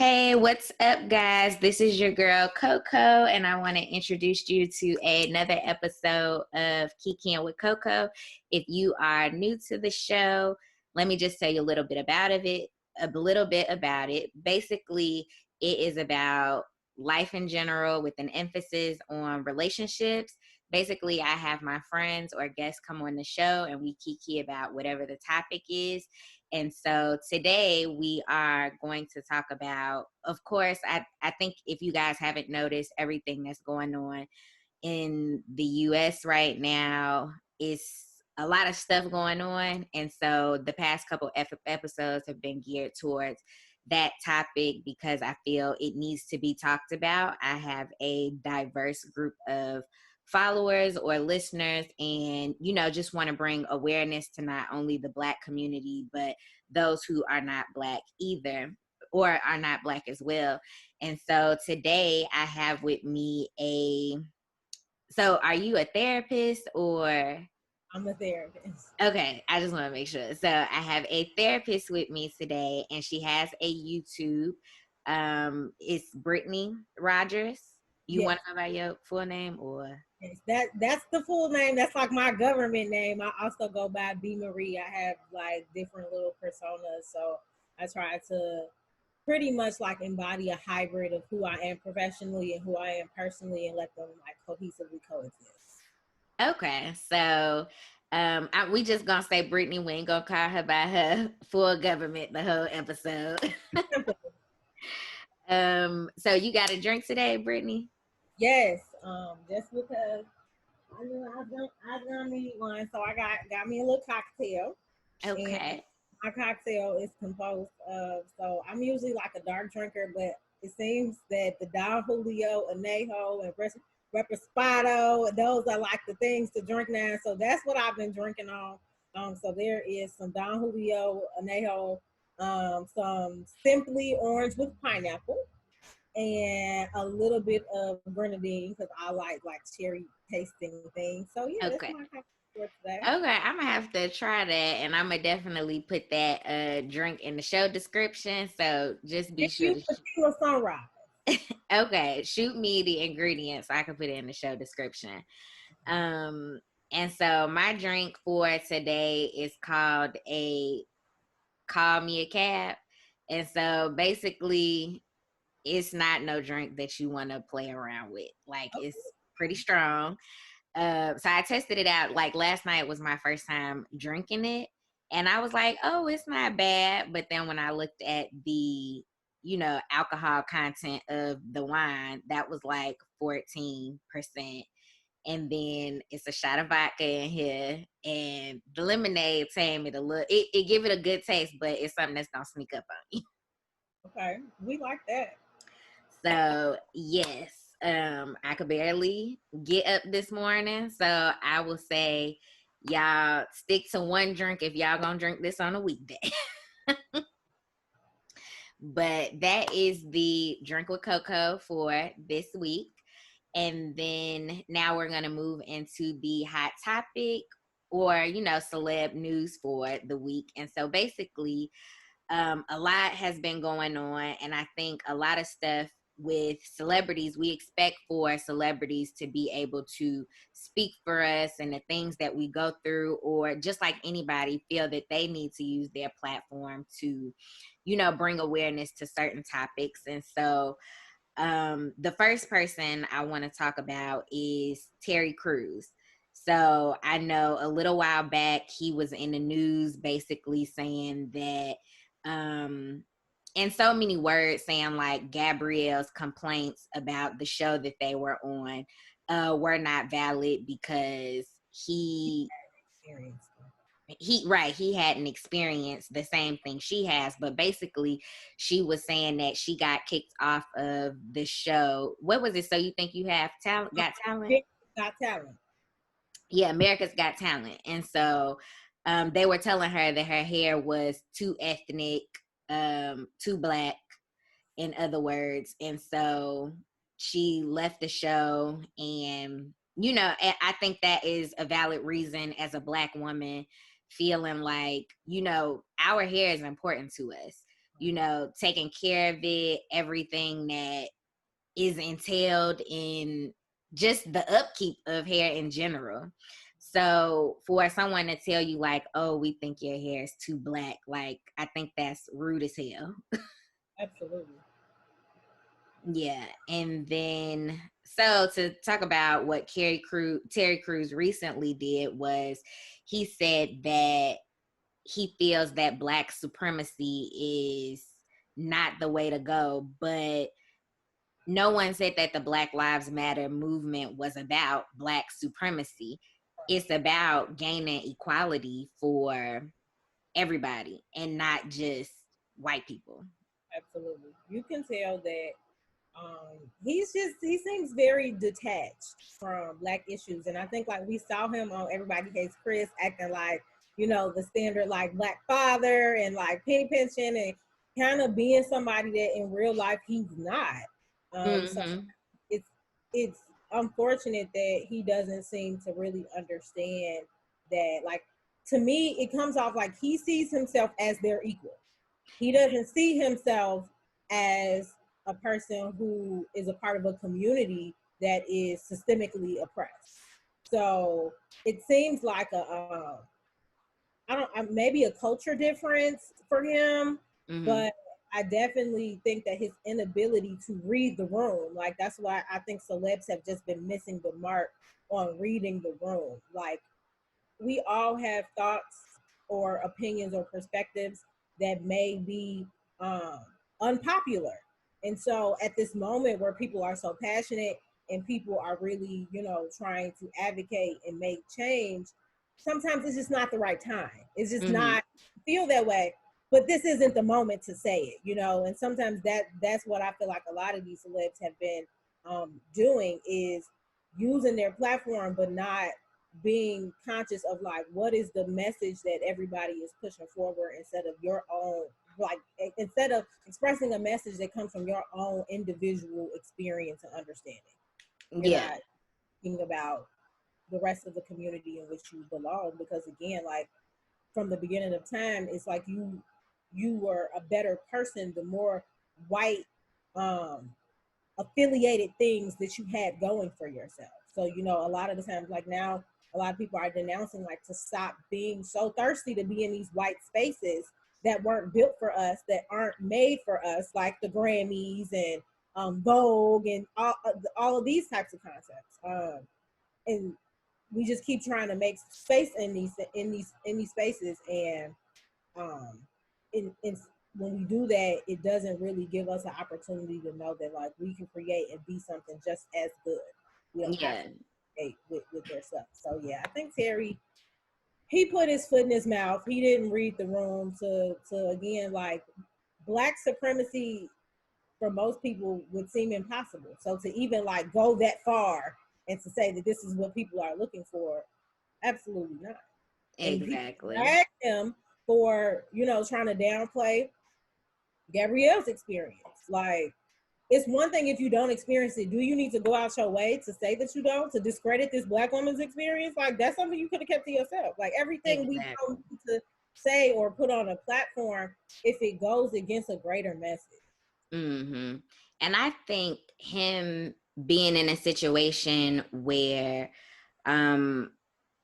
Hey, what's up, guys? This is your girl Coco, and I want to introduce you to another episode of Kikiing with Coco. If you are new to the show, let me just tell you a little bit about it. Basically, it is about life in general with an emphasis on relationships. Basically, I have my friends or guests come on the show and we kiki about whatever the topic is. And so today we are going to talk about, of course, I think if you guys haven't noticed everything that's going on in the US right now, is a lot of stuff going on. And so the past couple episodes have been geared towards that topic because I feel it needs to be talked about. I have a diverse group of followers or listeners and just want to bring awareness to not only the Black community but those who are not Black either or are not Black as well. And so today I have with me so are you a therapist or? I'm a therapist. Okay, I just want to make sure. So I have a therapist with me today and she has a YouTube. It's Brittany Rogers. You Yes, want to know about your full name or? yes. That's the full name. That's like my government name. I also go by B Marie. I have like different little personas, so I try to pretty much like embody a hybrid of who I am professionally and who I am personally, and let them like cohesively coexist. Okay, so we just gonna say Brittany. We ain't gonna call her by her full government the whole episode. So you got a drink today, Brittany? Yes, just because I know I need one, so I got me a little cocktail. And Okay. my cocktail is composed of, so I'm usually like a dark drinker, but it seems that the Don Julio, Anejo, and Reposado, those are like the things to drink now. So that's what I've been drinking on. So there is some Don Julio, Anejo, some Simply Orange with pineapple, and a little bit of grenadine because I like cherry tasting things. So yeah, that's Okay. my cocktail for today. Okay, I'm gonna have to try that, and I'm gonna definitely put that drink in the show description. So just be Give sure you to. tequila sunrise. Okay, shoot me the ingredients so I can put it in the show description. Um, and so my drink for today is called a Call Me a Cab, and so basically it's not no drink that you want to play around with. Like Okay. it's pretty strong. So I tested it out. Like last night was my first time drinking it, and I was like, "Oh, it's not bad." But then when I looked at the, alcohol content of the wine, that was like 14%. And then it's a shot of vodka in here, and the lemonade tame it a little. It give it a good taste, but it's something that's gonna sneak up on you. Okay, we like that. So yes, I could barely get up this morning. So I will say, y'all stick to one drink if y'all gonna drink this on a weekday. But that is the drink with Coco for this week. And then now we're gonna move into the hot topic or celeb news for the week. And so basically a lot has been going on, and I think a lot of stuff with celebrities, we expect for celebrities to be able to speak for us and the things that we go through, or just like anybody feel that they need to use their platform to, bring awareness to certain topics. And so the first person I want to talk about is Terry Crews. So I know a little while back he was in the news basically saying that in so many words, saying like Gabrielle's complaints about the show that they were on were not valid because Experience. he hadn't experienced the same thing she has. But basically she was saying that she got kicked off of the show. What was it? So You Think You Have Talent? Got Talent? Got talent. Yeah, America's Got Talent. And so they were telling her that her hair was too ethnic, too Black, in other words. And so she left the show. And I think that is a valid reason as a Black woman feeling like, our hair is important to us. taking care of it, everything that is entailed in just the upkeep of hair in general. So for someone to tell you like, oh, we think your hair is too black, like I think that's rude as hell. Absolutely. Yeah. And then so to talk about what Terry Crews recently did was he said that he feels that black supremacy is not the way to go, but no one said that the Black Lives Matter movement was about black supremacy. It's about gaining equality for everybody and not just white people. Absolutely. You can tell that he seems very detached from black issues. And I think like we saw him on Everybody Hates Chris acting like, the standard like black father and like penny pinching and kind of being somebody that in real life he's not. So Mm-hmm. it's unfortunate that he doesn't seem to really understand that. Like, to me, it comes off like he sees himself as their equal. He doesn't see himself as a person who is a part of a community that is systemically oppressed. So it seems like I don't maybe a culture difference for him, Mm-hmm. but I definitely think that his inability to read the room, like that's why I think celebs have just been missing the mark on reading the room. Like, we all have thoughts or opinions or perspectives that may be um, unpopular. And so at this moment where people are so passionate and people are really, trying to advocate and make change, sometimes it's just not the right time. It's just Mm-hmm. not feel that way. But this isn't the moment to say it. And sometimes that's what I feel like a lot of these celebs have been doing is using their platform, but not being conscious of like what is the message that everybody is pushing forward instead of your own, like instead of expressing a message that comes from your own individual experience and understanding. You're Yeah. not thinking about the rest of the community in which you belong, because again, like from the beginning of time, it's like you were a better person the more white um affiliated things that you had going for yourself. So, a lot of the times, like now, a lot of people are denouncing like to stop being so thirsty to be in these white spaces that weren't built for us, that aren't made for us, like the Grammys and Vogue and all of these types of concepts. And we just keep trying to make space in these spaces, and um, in when we do that, it doesn't really give us an opportunity to know that like we can create and be something just as good. We don't have Yeah. to create with their stuff. So yeah, I think Terry, he put his foot in his mouth. He didn't read the room to again, like, black supremacy for most people would seem impossible. So to even like go that far and to say that this is what people are looking for, absolutely not. And people Exactly. drag him for, trying to downplay Gabrielle's experience. Like, it's one thing if you don't experience it. Do you need to go out your way to say that you don't, to discredit this black woman's experience? Like, that's something you could have kept to yourself. Like, everything we Exactly. don't need to say or put on a platform if it goes against a greater message. Mm-hmm. And I think him being in a situation where um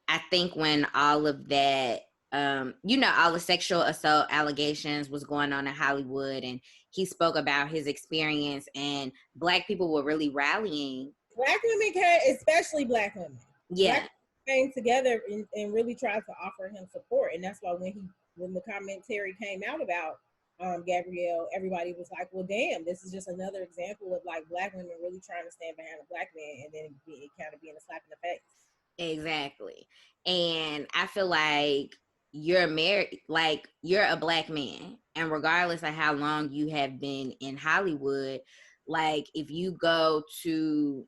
I think when all of that, all the sexual assault allegations was going on in Hollywood, and he spoke about his experience, and Black people were really rallying. Black women can, especially black women. Black Yeah, women came together and really tried to offer him support, and that's why when the commentary came out about Gabrielle, everybody was like, "Well, damn, this is just another example of like black women really trying to stand behind a black man, and then it kind of being a slap in the face." exactly. And I feel like you're married, like you're a Black man, and regardless of how long you have been in Hollywood, like if you go to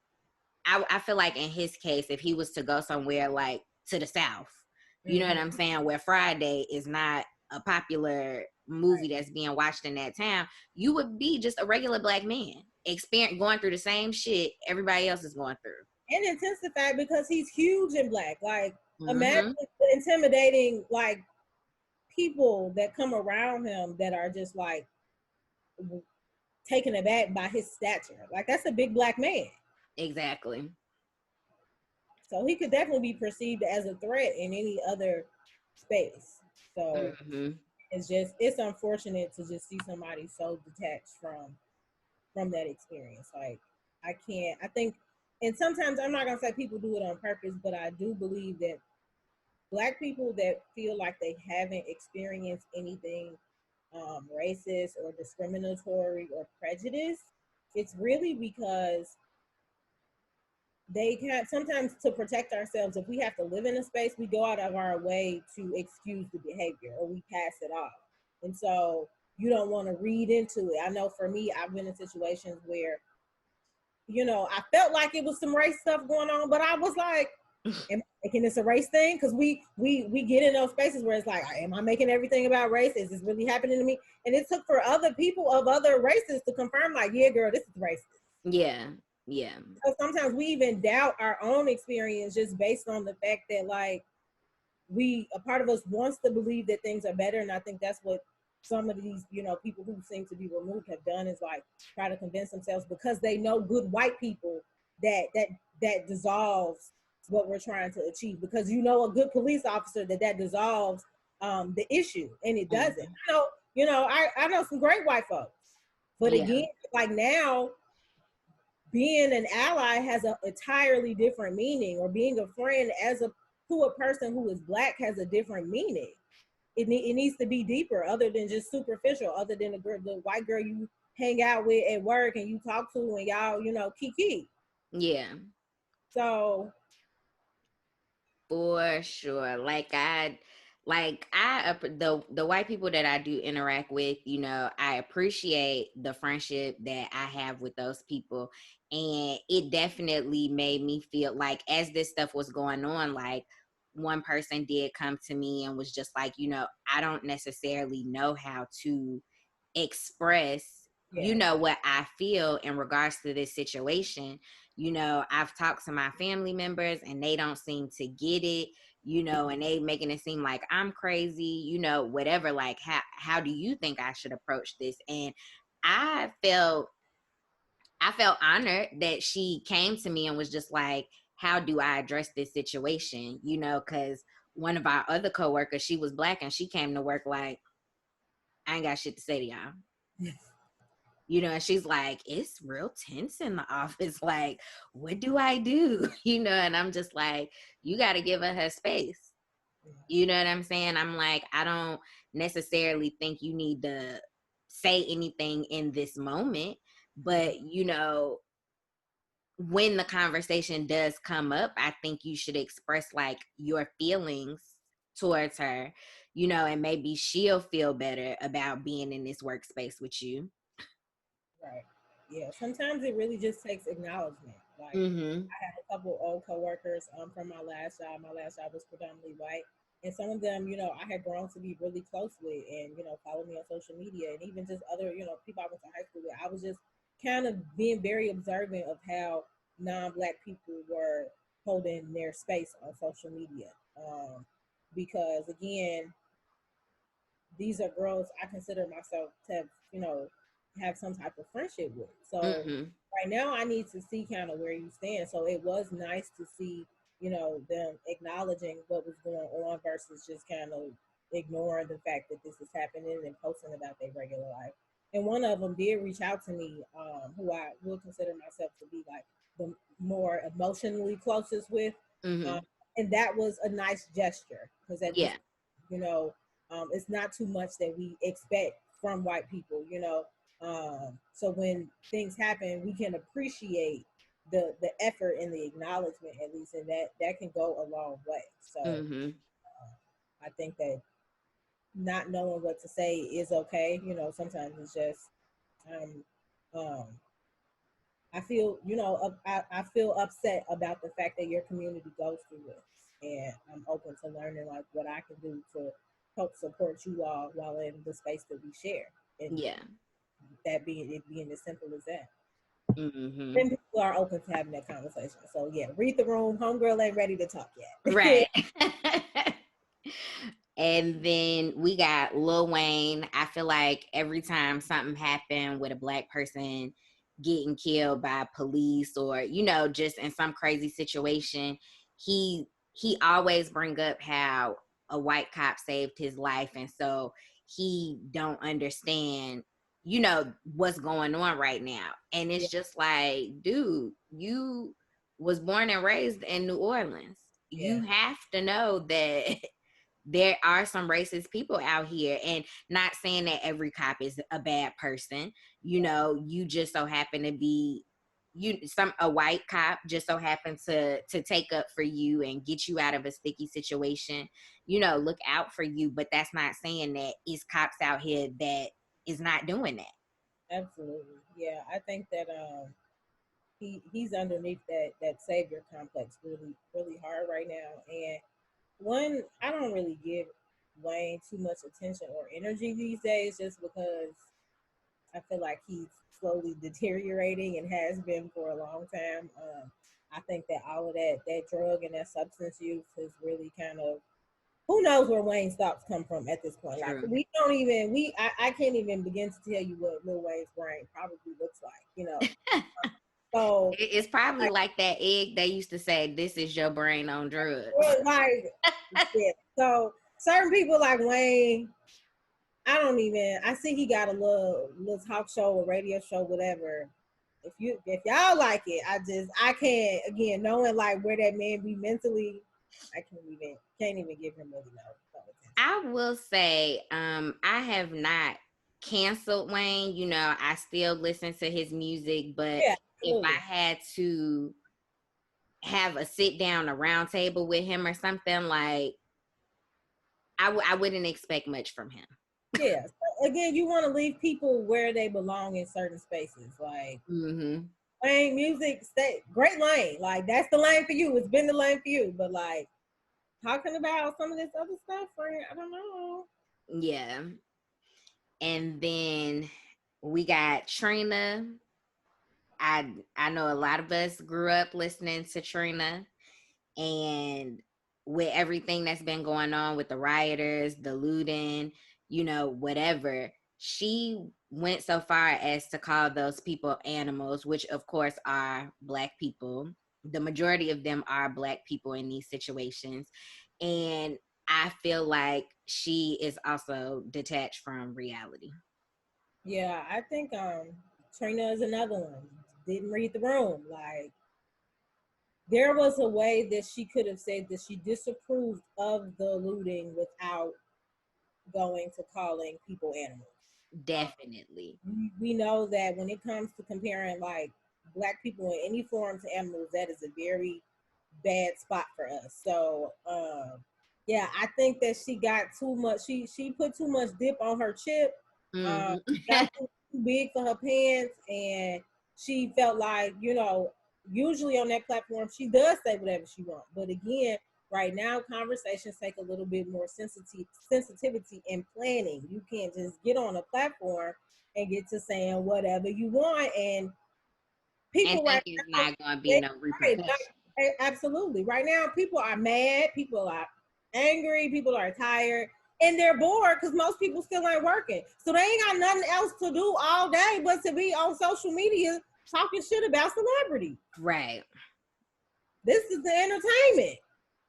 I feel like in his case, if he was to go somewhere like to the South, you know what Mm-hmm. I'm saying, where Friday is not a popular movie Right. that's being watched in that town, you would be just a regular black man, going through the same shit everybody else is going through. And intensified because he's huge in black. Like, imagine Mm-hmm. intimidating like people that come around him that are just like taken aback by his stature. Like, that's a big black man. Exactly. So he could definitely be perceived as a threat in any other space. So Mm-hmm. it's unfortunate to just see somebody so detached from that experience. Like, I think, and sometimes I'm not gonna say people do it on purpose, but I do believe that Black people that feel like they haven't experienced anything racist or discriminatory or prejudice, it's really because they can sometimes, to protect ourselves, if we have to live in a space, we go out of our way to excuse the behavior or we pass it off. And so you don't want to read into it. I know for me, I've been in situations where, I felt like it was some race stuff going on, but I was like, am I making this a race thing? Because we get in those spaces where it's like, am I making everything about race? Is this really happening to me? And it took for other people of other races to confirm, like, yeah, girl, this is racist. Yeah. Yeah. So sometimes we even doubt our own experience just based on the fact that, like, a part of us wants to believe that things are better. And I think that's what some of these, people who seem to be removed have done, is like try to convince themselves, because they know good white people, that dissolves what we're trying to achieve, because a good police officer that dissolves the issue, and it doesn't. I know some great white folks, but Yeah. again, like, now being an ally has an entirely different meaning, or being a friend to a person who is Black has a different meaning. It needs to be deeper, other than just superficial, other than the white girl you hang out with at work and you talk to, and y'all, kiki. Yeah. So For sure. The white people that I do interact with, I appreciate the friendship that I have with those people. And it definitely made me feel like, as this stuff was going on, like, one person did come to me and was just like, I don't necessarily know how to express, what I feel in regards to this situation. I've talked to my family members and they don't seem to get it, and they making it seem like I'm crazy, whatever. Like, how do you think I should approach this? And I felt I felt honored that she came to me and was just like, how do I address this situation? Because one of our other coworkers, she was Black, and she came to work like, I ain't got shit to say to y'all. And she's like, it's real tense in the office. Like, what do I do? And I'm just like, you got to give her space. You know what I'm saying? I'm like, I don't necessarily think you need to say anything in this moment, but when the conversation does come up, I think you should express like your feelings towards her, and maybe she'll feel better about being in this workspace with you. right, yeah. Sometimes it really just takes acknowledgement. Like, Mm-hmm. I had a couple old coworkers from my last job. My last job was predominantly white, and some of them, I had grown to be really close with, and follow me on social media, and even just other, people I went to high school with. I was just kind of being very observant of how non-Black people were holding their space on social media, because again, these are girls I consider myself to have some type of friendship with. So Mm-hmm. right now I need to see kind of where you stand. So it was nice to see, them acknowledging what was going on versus just kind of ignoring the fact that this is happening and posting about their regular life. And one of them did reach out to me, who I will consider myself to be like the more emotionally closest with. Mm-hmm. Um, and that was a nice gesture, because at this, Yeah. it's not too much that we expect from white people. So when things happen, we can appreciate the effort and the acknowledgement, at least, and that can go a long way. So Mm-hmm. I think that not knowing what to say is okay. Sometimes it's just um, um, I feel upset about the fact that your community goes through this, and I'm open to learning like what I can do to help support you all while in the space that we share, and Yeah. that being as simple as that. Mm-hmm. Then people are open to having that conversation. So yeah, read the room. Homegirl ain't ready to talk yet. Right. And then we got Lil Wayne. I feel like every time something happened with a black person getting killed by police or, you know, just in some crazy situation, he always bring up how a white cop saved his life. And so he don't understand, you know, what's going on right now. And Yeah, it's just like, dude, you was born and raised in New Orleans. yeah, You have to know that there are some racist people out here, and not saying that every cop is a bad person. You know, you just so happen to be a white cop just so happened to take up for you and get you out of a sticky situation. You know, look out for you, but that's not saying that it's cops out here that is not doing that. absolutely. Yeah, I think that he's underneath that savior complex really hard right now. And one, I don't really give Wayne too much attention or energy these days, just because I feel like he's slowly deteriorating and has been for a long time. I think that all of that drug and that substance use has really kind of, who knows where Wayne's thoughts come from at this point. Like, True. we don't even I can't even begin to tell you what Lil Wayne's brain probably looks like, you know. So It's probably like that egg they used to say, "This is your brain on drugs." like, yeah. So certain people like Wayne, I don't even. I see he got a little talk show or radio show, whatever. If y'all like it, I can't, again, knowing like where that man be mentally, I can't even give him really no attention. I will say, I have not canceled Wayne. You know, I still listen to his music, but Yeah, if I absolutely. had to have a sit down, a round table with him or something, like I wouldn't expect much from him. Yeah. So again, you want to leave people where they belong in certain spaces. Like, Mm-hmm. Wayne music, stay great lane. Like, that's the lane for you. It's been the lane for you. But like, talking about some of this other stuff, friend, I don't know. Yeah. And then we got Trina. I know a lot of us grew up listening to Trina, and with everything that's been going on with the rioters, the looting, you know, whatever, she went so far as to call those people animals, which of course are black people. The majority of them are black people in these situations. And I feel like she is also detached from reality. Yeah, I think Trina is another one. Didn't read the room. Like, there was a way that she could have said that she disapproved of the looting without going to calling people animals. Definitely. We know that when it comes to comparing like black people in any form to animals, that is a very bad spot for us. So yeah, I think that she got too much. She put too much dip on her chip. Mm-hmm. Got too big for her pants, and she felt like, usually on that platform she does say whatever she wants. But again, right now conversations take a little bit more sensitivity and planning. You can't just get on a platform and get to saying whatever you want, and And people think right it's now, not going to be they, no right, repercussion. absolutely. Right now, people are mad, people are angry, people are tired, and they're bored because most people still ain't working. So they ain't got nothing else to do all day but to be on social media talking shit about celebrity. Right. This is the entertainment.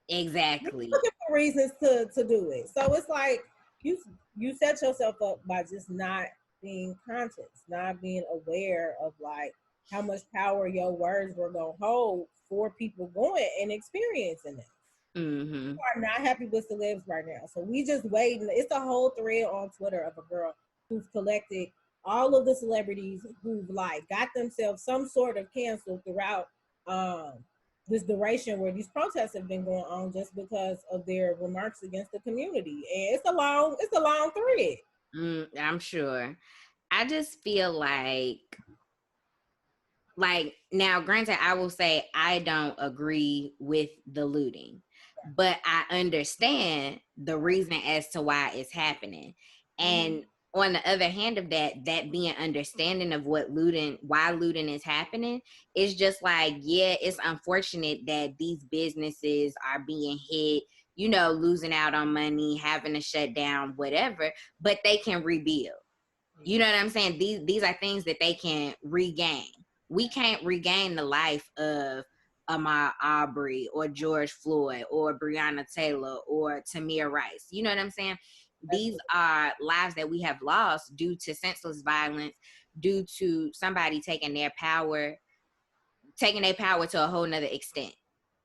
They're Exactly. looking for reasons to do it. So it's like you you set yourself up by just not being conscious, not being aware of like how much power your words were gonna hold for people going and experiencing this. Mm-hmm. People are not happy with celebs right now. So we just waiting. It's a whole thread on Twitter of a girl who's collected all of the celebrities who've like got themselves some sort of canceled throughout um this duration where these protests have been going on just because of their remarks against the community. And it's a long thread. I'm sure. I just feel like now granted I will say I don't agree with the looting, but I understand the reason as to why it's happening. Mm-hmm. And on the other hand of that being understanding of why looting is happening, is just like, yeah, it's unfortunate that these businesses are being hit, losing out on money, having to shut down, whatever, but they can rebuild. You know what I'm saying? These are things that they can regain. We can't regain the life of Ahmaud Arbery or George Floyd or Breonna Taylor or Tamir Rice. You know what I'm saying? These are lives that we have lost due to senseless violence, due to somebody taking their power to a whole nother extent.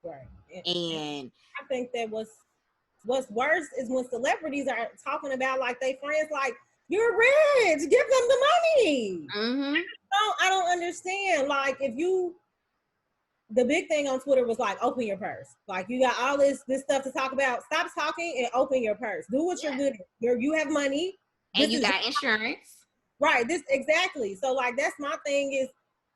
Right. And I think that what's worse is when celebrities are talking about like they friends, like, you're rich, give them the money. mm-hmm. I don't understand. Like, the big thing on Twitter was like, open your purse. Like, you got all this stuff to talk about. Stop talking and open your purse. Do what you're good at. You have money. And you got insurance. Right. This exactly. So like, that's my thing is,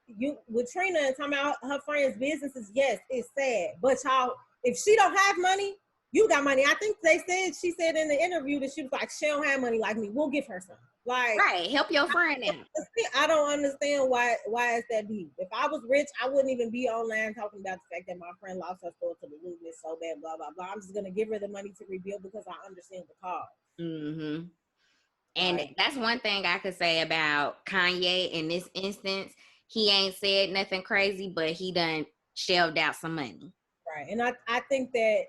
you with Trina and talking about her friends' businesses, yes, it's sad. But y'all, if she don't have money, you got money. I think she said in the interview that she was like, she don't have money like me. We'll give her some. Like, right, help your friend out. I don't understand why it's that deep. If I was rich, I wouldn't even be online talking about the fact that my friend lost her store to the movement so bad, blah blah blah. I'm just gonna give her the money to rebuild because I understand the cause. Mm-hmm. And that's one thing I could say about Kanye in this instance. He ain't said nothing crazy, but he done shelved out some money. Right, and I think that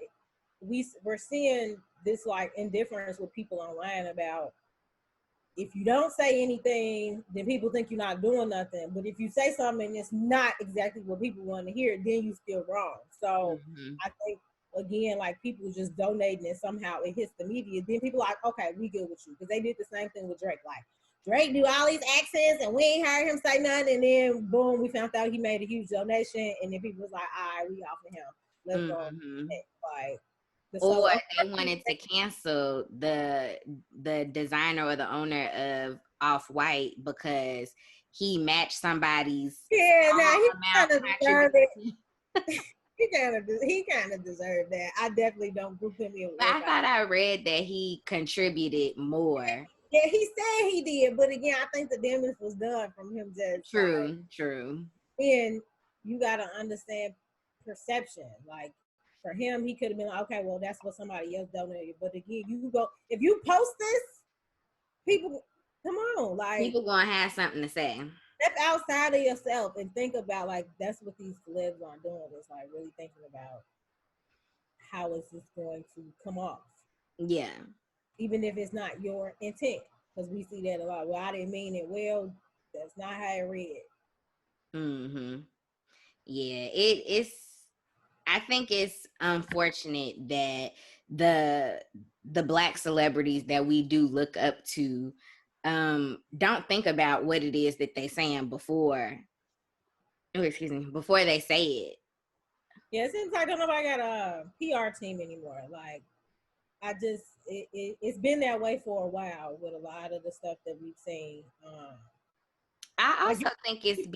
we're seeing this like indifference with people online about, if you don't say anything, then people think you're not doing nothing. But if you say something and it's not exactly what people want to hear, then you still wrong. So I think, again, like, people just donating and somehow it hits the media. Then people are like, okay, we good with you. Because they did the same thing with Drake. Like, Drake do all these accents and we ain't heard him say nothing. And then, boom, we found out he made a huge donation. And then people was like, all right, we off of him. Let's go. Like, or they wanted to cancel the designer or the owner of Off-White because he matched somebody's now he kind of deserved it. he kind of deserved that. I definitely don't group him in. But I thought I read that he contributed more. Yeah, he said he did, but again, I think the damage was done from him just. True. And you gotta understand perception. Like, for him, he could have been like, okay, well, that's what somebody else donated. But again, if you post this, people, come on, like, people gonna have something to say. Step outside of yourself and think about, like, that's what these celebs are doing. It's like really thinking about how is this going to come off. Yeah. Even if it's not your intent, because we see that a lot. Well, I didn't mean it. Well, that's not how I read. Yeah, it's. I think it's unfortunate that the Black celebrities that we do look up to don't think about what it is that they saying before they say it. Yeah, it seems like don't nobody got a PR team anymore. Like, it's been that way for a while with a lot of the stuff that we've seen. I also think it's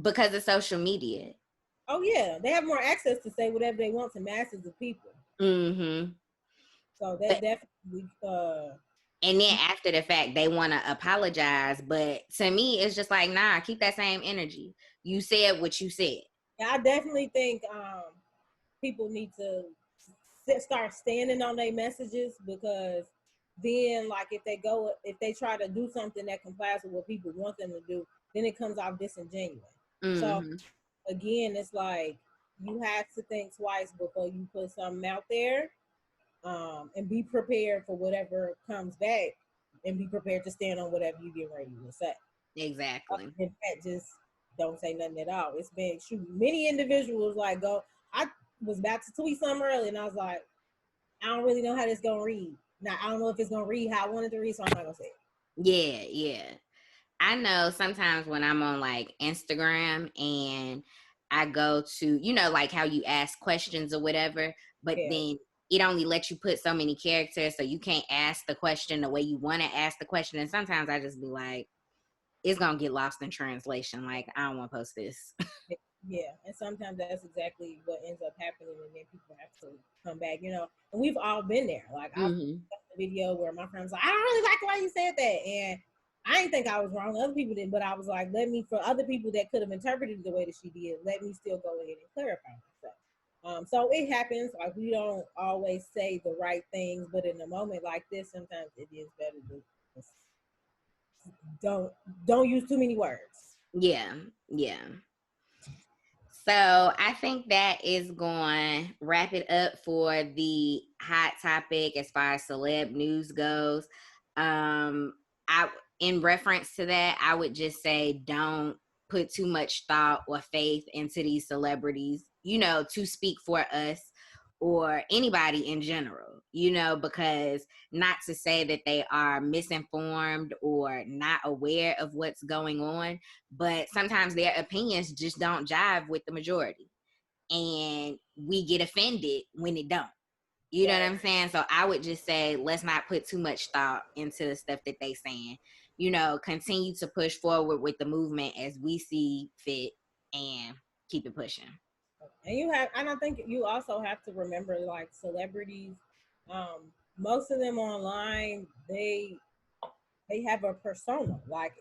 because of social media. Oh yeah, they have more access to say whatever they want to masses of people. So that definitely. And then after the fact, they want to apologize, but to me, it's just like, nah, keep that same energy. You said what you said. Yeah, I definitely think people need to start standing on their messages, because then, like, if they try to do something that complies with what people want them to do, then it comes off disingenuous. So again, it's like, you have to think twice before you put something out there, and be prepared for whatever comes back, and be prepared to stand on whatever you get ready to say. Exactly. In fact, just don't say nothing at all. It's been many individuals like I was about to tweet something early, and I was like, I don't really know how this gonna read. Now, I don't know if it's gonna read how I wanted to read, so I'm not gonna say it. Yeah. I know sometimes when I'm on like Instagram and I go to, like how you ask questions or whatever, but then it only lets you put so many characters, so you can't ask the question the way you want to ask the question. And sometimes I just be like, it's gonna get lost in translation. Like, I don't want to post this. Yeah, and sometimes that's exactly what ends up happening, and then people have to come back, And we've all been there. Like, I watched a video where my friend was like, I don't really like the way you said that, and I didn't think I was wrong. Other people did, but I was like, for other people that could have interpreted the way that she did, let me still go ahead and clarify myself. So it happens. Like we don't always say the right things, but in a moment like this, sometimes it is better to just don't don't use too many words. Yeah, yeah. So I think that is going to wrap it up for the hot topic as far as celeb news goes. I in reference to that, I would just say don't put too much thought or faith into these celebrities, to speak for us or anybody in general, because not to say that they are misinformed or not aware of what's going on, but sometimes their opinions just don't jive with the majority, and we get offended when it don't. You know what Right. I'm saying? So I would just say let's not put too much thought into the stuff that they saying. Continue to push forward with the movement as we see fit and keep it pushing. And I think you also have to remember, like celebrities, most of them online, they have a persona. Like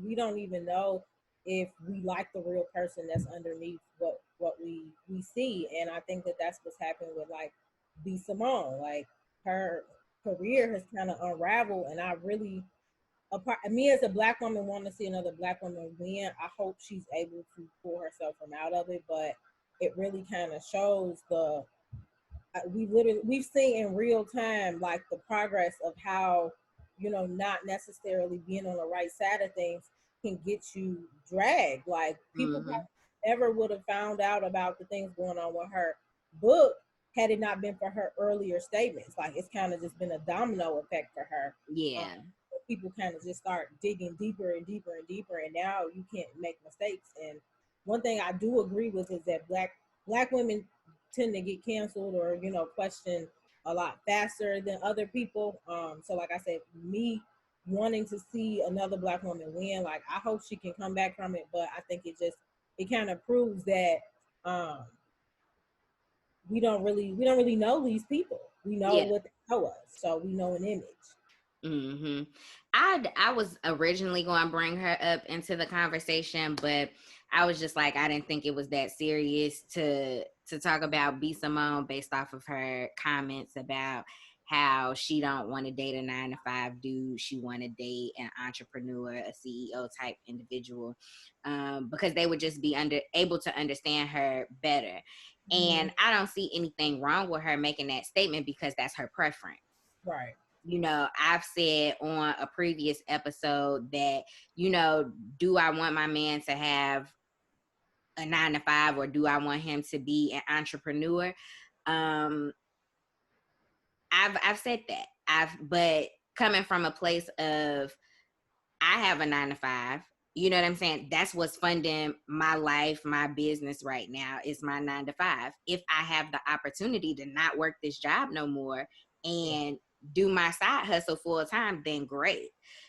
we don't even know if we like the real person that's underneath what we see. And I think that that's what's happened with like B Simone. Like her career has kind of unraveled, and I really, apart me as a black woman, want to see another black woman win. I hope she's able to pull herself from out of it, but it really kind of shows the we've seen in real time like the progress of how not necessarily being on the right side of things can get you dragged. Like people Mm-hmm. never would have found out about the things going on with her book had it not been for her earlier statements. Like it's kind of just been a domino effect for her. um, Yeah. People kind of just start digging deeper and deeper and deeper, and now you can't make mistakes. And one thing I do agree with is that black women tend to get canceled or questioned a lot faster than other people. So like I said, me wanting to see another black woman win, like I hope she can come back from it, but I think it kind of proves that um, we don't really know these people. We know Yeah. what they know us, so we know an image. Mm-hmm. I was originally going to bring her up into the conversation, but I was just like, I didn't think it was that serious to talk about B Simone based off of her comments about how she don't want to date a 9 to 5 dude. She want to date an entrepreneur, a CEO type individual, because they would just be able to understand her better. Mm-hmm. And I don't see anything wrong with her making that statement because that's her preference. Right. I've said on a previous episode that, do I want my man to have a 9 to 5 or do I want him to be an entrepreneur? Um, I've said that. But coming from a place of I have a 9 to 5. You know what I'm saying? That's what's funding my life, my business right now is my 9 to 5. If I have the opportunity to not work this job no more and do my side hustle full time, then great.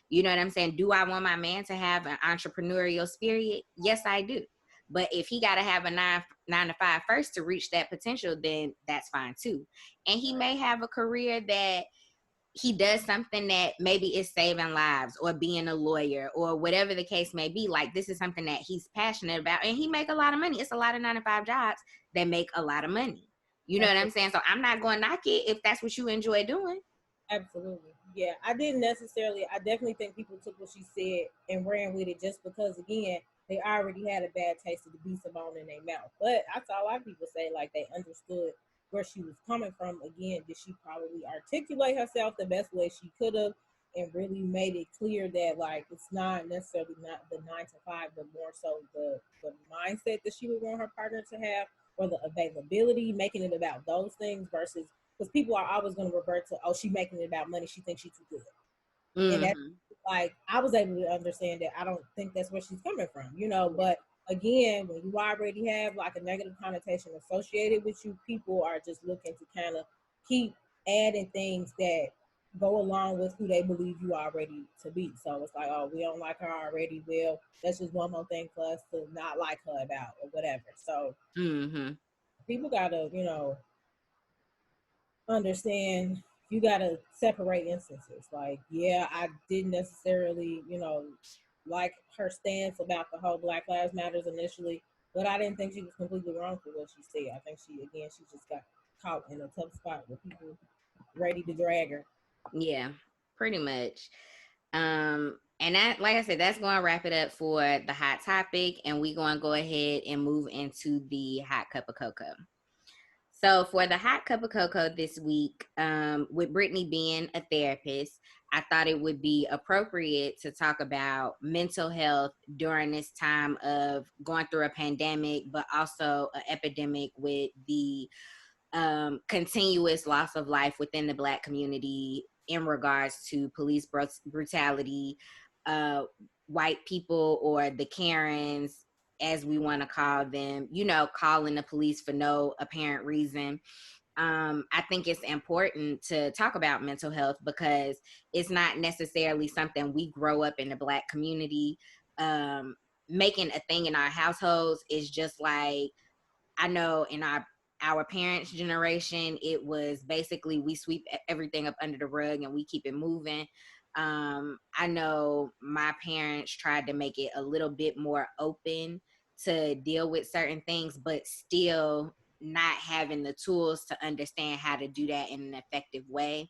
You know what I'm saying? Do I want my man to have an entrepreneurial spirit? Yes, I do. But if he got to have a 9 to 5 first to reach that potential, then that's fine too. And he may have a career that he does something that maybe is saving lives or being a lawyer or whatever the case may be. Like this is something that he's passionate about and he make a lot of money. It's a lot of 9 to 5 jobs that make a lot of money. You know what I'm saying? So I'm not going to knock it if that's what you enjoy doing. Absolutely. Yeah, I definitely think people took what she said and ran with it just because, again, they already had a bad taste of the B Simone in their mouth. But I saw a lot of people say, like, they understood where she was coming from. Again, did she probably articulate herself the best way she could have and really made it clear that, like, it's not necessarily not the 9 to 5, but more so the mindset that she would want her partner to have or the availability, making it about those things versus because people are always going to revert to, oh, she making it about money. She thinks she's too good. And that's Mm-hmm. like, I was able to understand that. I don't think that's where she's coming from. But again, when you already have like a negative connotation associated with you, people are just looking to kind of keep adding things that go along with who they believe you already to be. So it's like, oh, we don't like her already. Well, that's just one more thing for us to not like her about or whatever. So Mm-hmm. people gotta, understand you got to separate instances. Like, yeah, I didn't necessarily, like her stance about the whole Black Lives Matters initially, but I didn't think she was completely wrong for what she said. I think she just got caught in a tough spot with people ready to drag her. Yeah, pretty much. And that, like I said, that's going to wrap it up for the hot topic, and we're going to go ahead and move into the hot cup of cocoa. So for the hot cup of cocoa this week, with Brittany being a therapist, I thought it would be appropriate to talk about mental health during this time of going through a pandemic, but also an epidemic with the continuous loss of life within the Black community in regards to police brutality, uh, white people or the Karens, as we want to call them, calling the police for no apparent reason. I think it's important to talk about mental health because it's not necessarily something we grow up in the Black community making a thing in our households. Is just like, I know in our parents' generation, it was basically we sweep everything up under the rug and we keep it moving. I know my parents tried to make it a little bit more open to deal with certain things, but still not having the tools to understand how to do that in an effective way.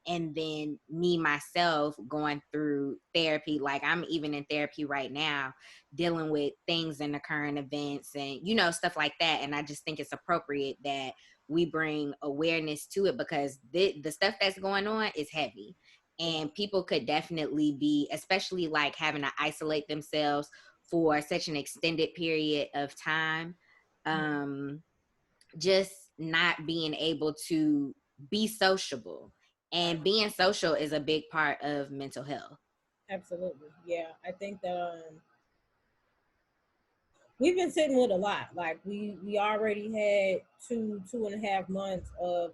And then me myself going through therapy, like I'm even in therapy right now, dealing with things in the current events and stuff like that. And I just think it's appropriate that we bring awareness to it because the stuff that's going on is heavy, and people could definitely be, especially like having to isolate themselves for such an extended period of time, just not being able to be sociable. And being social is a big part of mental health. Absolutely. Yeah. I think that we've been sitting with a lot. Like we already had 2.5 months of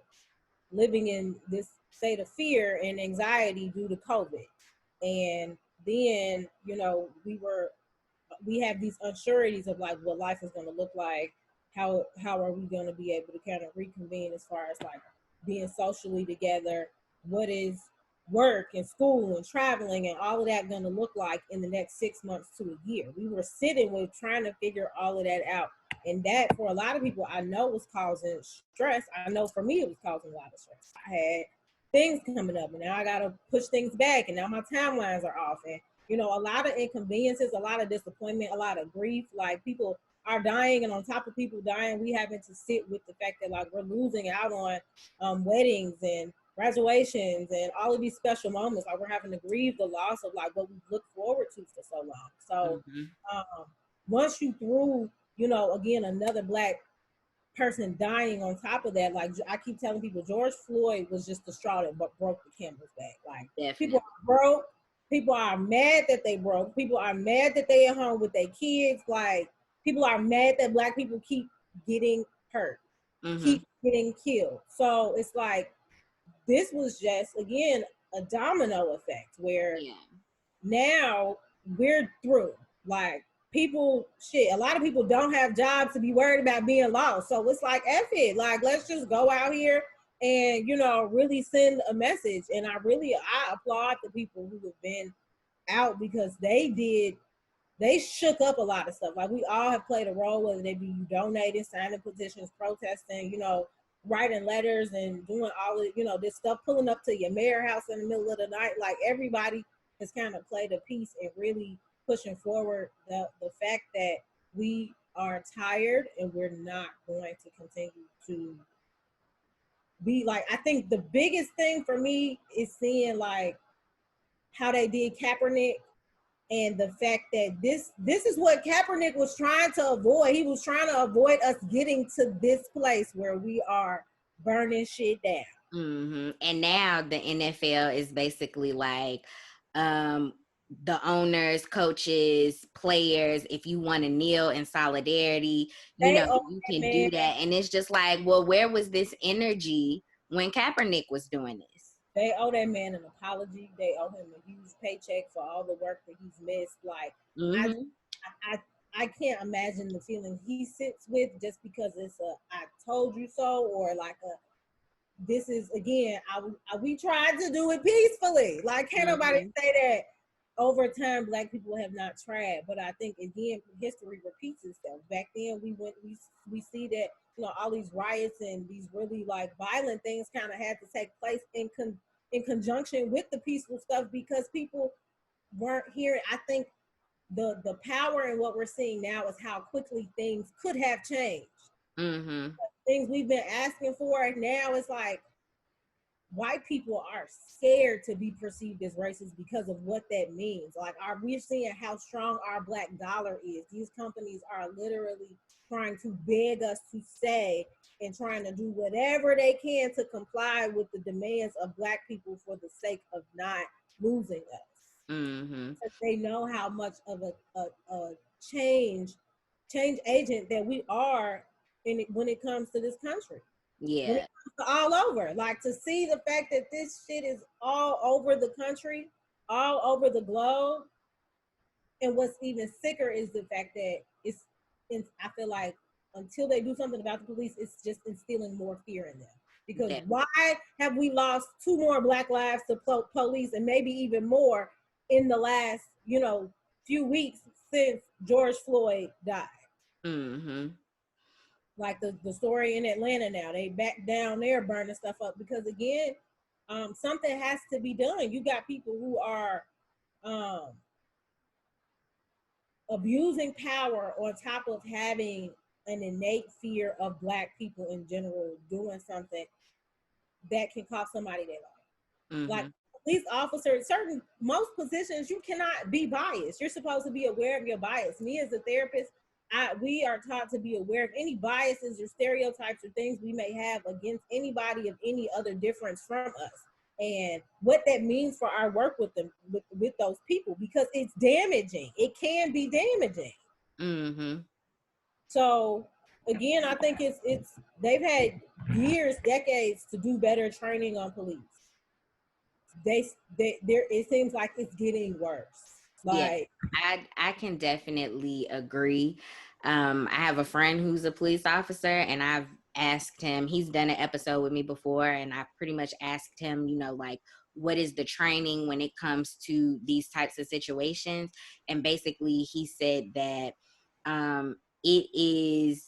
living in this state of fear and anxiety due to COVID. And then, we have these unsureties of like what life is going to look like. How are we going to be able to kind of reconvene as far as like being socially together? What is work and school and traveling and all of that going to look like in the next 6 months to a year? We were sitting with trying to figure all of that out, and that for a lot of people I know was causing stress. I know for me it was causing a lot of stress. I had things coming up, and now I got to push things back, and now my timelines are off, and a lot of inconveniences, a lot of disappointment, a lot of grief. Like people are dying, and on top of people dying, we having to sit with the fact that like we're losing out on weddings and graduations and all of these special moments. Like we're having to grieve the loss of like what we looked forward to for so long. So once you threw, again, another Black person dying on top of that, like I keep telling people, George Floyd was just the straw that broke the camel's back. Like Definitely. people are broke. People are mad that they broke. People are mad that they at home with their kids. Like people are mad that Black people keep getting hurt, keep getting killed. So it's like this was just again a domino effect where now we're through. Like people, shit, a lot of people don't have jobs to be worried about being lost. So it's like, F it. Like, let's just go out here and, really send a message. And I applaud the people who have been out because they shook up a lot of stuff. Like we all have played a role, whether they be you donating, signing petitions, protesting, writing letters and doing all of, this stuff, pulling up to your mayor house in the middle of the night. Like everybody has kind of played a piece in really pushing forward the fact that we are tired and we're not going to continue to be like, I think the biggest thing for me is seeing like how they did Kaepernick and the fact that this is what Kaepernick was trying to avoid. He was trying to avoid us getting to this place where we are burning shit down. And now the NFL is basically like the owners, coaches, players, if you want to kneel in solidarity, you can do that. And it's just like, well, where was this energy when Kaepernick was doing this? They owe that man an apology. They owe him a huge paycheck for all the work that he's missed. Like I can't imagine the feeling he sits with just because it's a I told you so, or like a this is again we tried to do it peacefully. Like can't nobody say that over time, Black people have not tried. But I think again, history repeats itself. Back then, we see that all these riots and these really like violent things kind of had to take place in conjunction with the peaceful stuff because people weren't hearing. I think the power in what we're seeing now is how quickly things could have changed. Mm-hmm. Things we've been asking for now, it's like white people are scared to be perceived as racist because of what that means. Like, we're seeing how strong our Black dollar is. These companies are literally trying to beg us to stay and trying to do whatever they can to comply with the demands of Black people for the sake of not losing us. Mm-hmm. Because they know how much of a change agent that we are when it comes to this country. Yeah. When it comes to all over, like to see the fact that this shit is all over the country, all over the globe, and what's even sicker is the fact that I feel like until they do something about the police, it's just instilling more fear in them. Because why have we lost 2 more Black lives to police, and maybe even more in the last few weeks since George Floyd died? Mm-hmm. Like the story in Atlanta now, they back down there burning stuff up because again, something has to be done. You got people who are abusing power on top of having an innate fear of Black people in general doing something that can cost somebody their life. Mm-hmm. Like police officers, most positions, you cannot be biased. You're supposed to be aware of your bias. Me as a therapist, we are taught to be aware of any biases or stereotypes or things we may have against anybody of any other difference from us, and what that means for our work with them, with those people, because it's damaging. It can be damaging. Mm-hmm. So again, I think it's they've had years, decades to do better training on police. It seems like it's getting worse. Like, yeah, I can definitely agree. I have a friend who's a police officer, and I've asked him, he's done an episode with me before, and I pretty much asked him, like, what is the training when it comes to these types of situations? And basically he said that it is,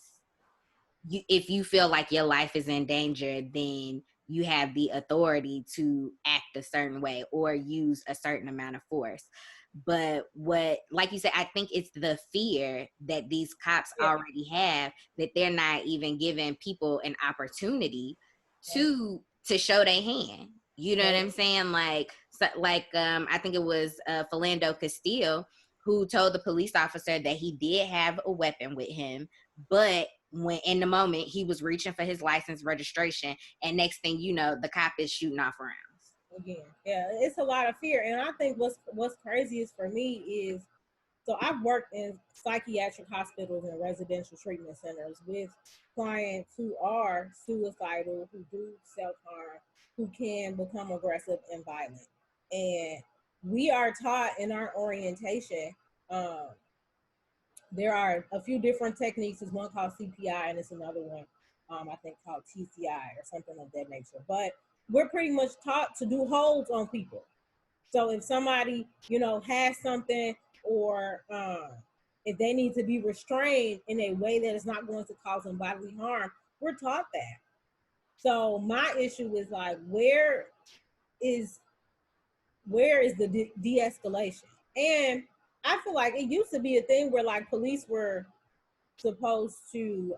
if you feel like your life is in danger, then you have the authority to act a certain way or use a certain amount of force. But what, like you said, I think it's the fear that these cops already have, that they're not even giving people an opportunity to show their hand. You know what I'm saying? Like, I think it was Philando Castile who told the police officer that he did have a weapon with him, but when in the moment he was reaching for his license registration, and next thing you know, the cop is shooting off rounds. Again, it's a lot of fear. And I think what's craziest for me is, so I've worked in psychiatric hospitals and residential treatment centers with clients who are suicidal, who do self-harm, who can become aggressive and violent. And we are taught in our orientation, there are a few different techniques. There's one called CPI, and it's another one, I think, called TCI or something of that nature. But we're pretty much taught to do holds on people. So if somebody, has something, or if they need to be restrained in a way that is not going to cause them bodily harm, we're taught that. So my issue is like, where is the de-escalation? And I feel like it used to be a thing where like police were supposed to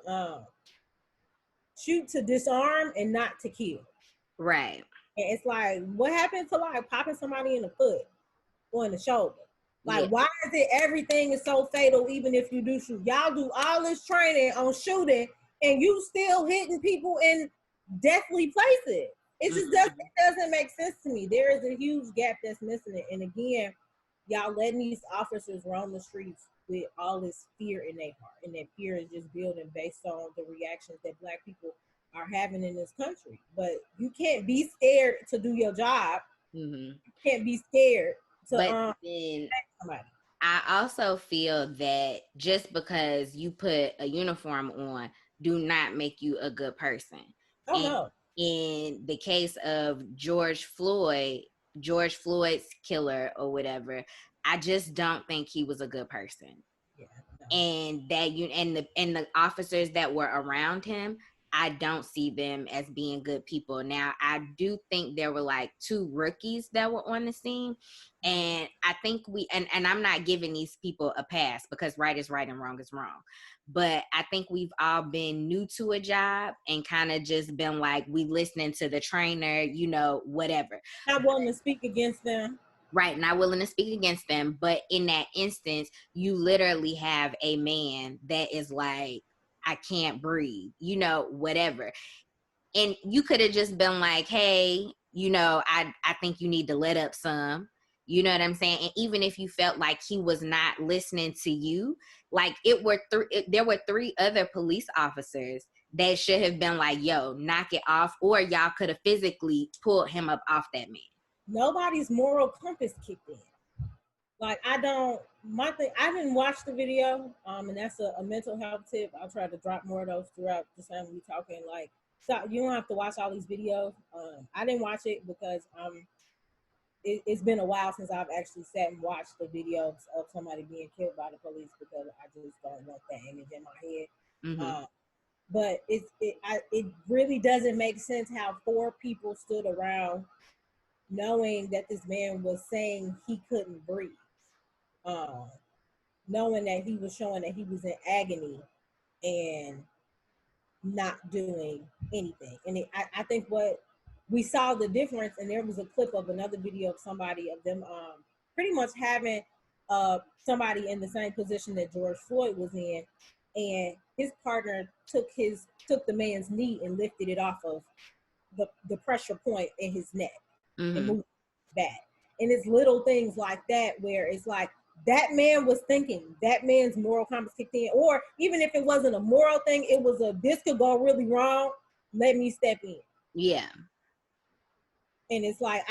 shoot to disarm and not to kill. Right. And it's like, what happened to like popping somebody in the foot or in the shoulder? Like, why is it everything is so fatal even if you do shoot? Y'all do all this training on shooting and you still hitting people in deathly places. It just doesn't make sense to me. There is a huge gap that's missing it. And again, y'all letting these officers roam the streets with all this fear in their heart, and that fear is just building based on the reactions that Black people are having in this country. But you can't be scared to do your job. You can't be scared to somebody. I also feel that just because you put a uniform on do not make you a good person. Oh, no. In the case of George Floyd's killer or whatever, I just don't think he was a good person. Yeah, no. And that you and the officers that were around him, I don't see them as being good people. Now, I do think there were like two rookies that were on the scene, and I think and I'm not giving these people a pass because right is right and wrong is wrong. But I think we've all been new to a job and kind of just been like, we listening to the trainer, you know, whatever. Not wanting to speak against them. Right, not willing to speak against them. But in that instance, you literally have a man that is like, I can't breathe, you know, whatever. And you could have just been like, hey, you know, I think you need to let up some. You know what I'm saying? And even if you felt like he was not listening to you, like there were three other police officers that should have been like, yo, knock it off, or y'all could have physically pulled him up off that man. Nobody's moral compass kicked in. Like I didn't watch the video, and that's a mental health tip. I'll try to drop more of those throughout the time we talking. Like, so you don't have to watch all these videos. I didn't watch it because it's been a while since I've actually sat and watched the videos of somebody being killed by the police because I just don't want that image in my head. Mm-hmm. But it really doesn't make sense how four people stood around knowing that this man was saying he couldn't breathe, knowing that he was showing that he was in agony and not doing anything. And I think what we saw the difference, and there was a clip of another video of somebody of them pretty much having somebody in the same position that George Floyd was in, and his partner took the man's knee and lifted it off of the pressure point in his neck and moved back. And it's little things like that where it's like that man was thinking, that man's moral compass kicked in, or even if it wasn't a moral thing, it was this could go really wrong. Let me step in. Yeah. And it's like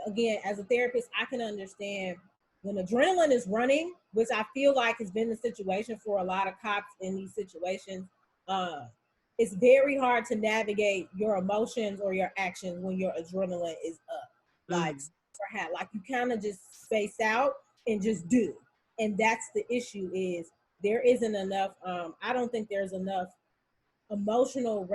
again, as a therapist, I can understand when adrenaline is running, which I feel like has been the situation for a lot of cops in these situations. It's very hard to navigate your emotions or your actions when your adrenaline is up. Like, like you kind of just space out and just do. And that's the issue is there isn't enough. I don't think there's enough emotional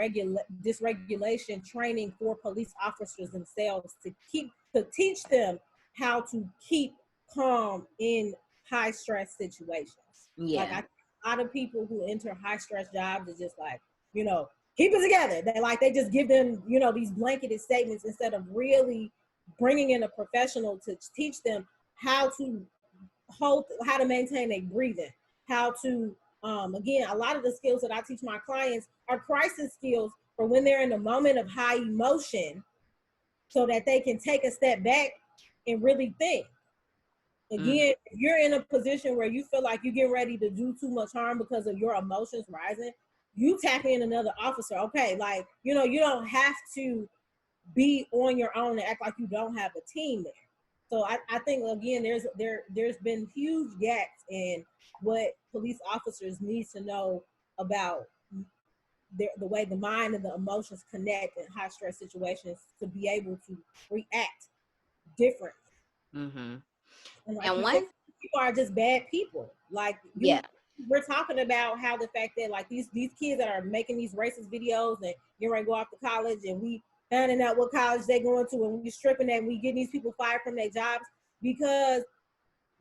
dysregulation training for police officers themselves to teach them how to keep calm in high stress situations. Yeah. Like a lot of people who enter high stress jobs is just like, you know, keep it together. They just give them, you know, these blanketed statements instead of really bringing in a professional to teach them how to maintain a breathing, how to again, a lot of the skills that I teach my clients are crisis skills for when they're in a moment of high emotion so that they can take a step back and really think. Again, if you're in a position where you feel like you're getting ready to do too much harm because of your emotions rising, you tap in another officer. Okay, like, you know, you don't have to be on your own and act like you don't have a team there. So I think again, there's been huge gaps in what police officers need to know about the way the mind and the emotions connect in high stress situations to be able to react differently. And like you said, people are just bad people. Like we're talking about how the fact that like these kids that are making these racist videos and you're ready to go off to college and we finding out what college they're going to and we stripping them, we getting these people fired from their jobs because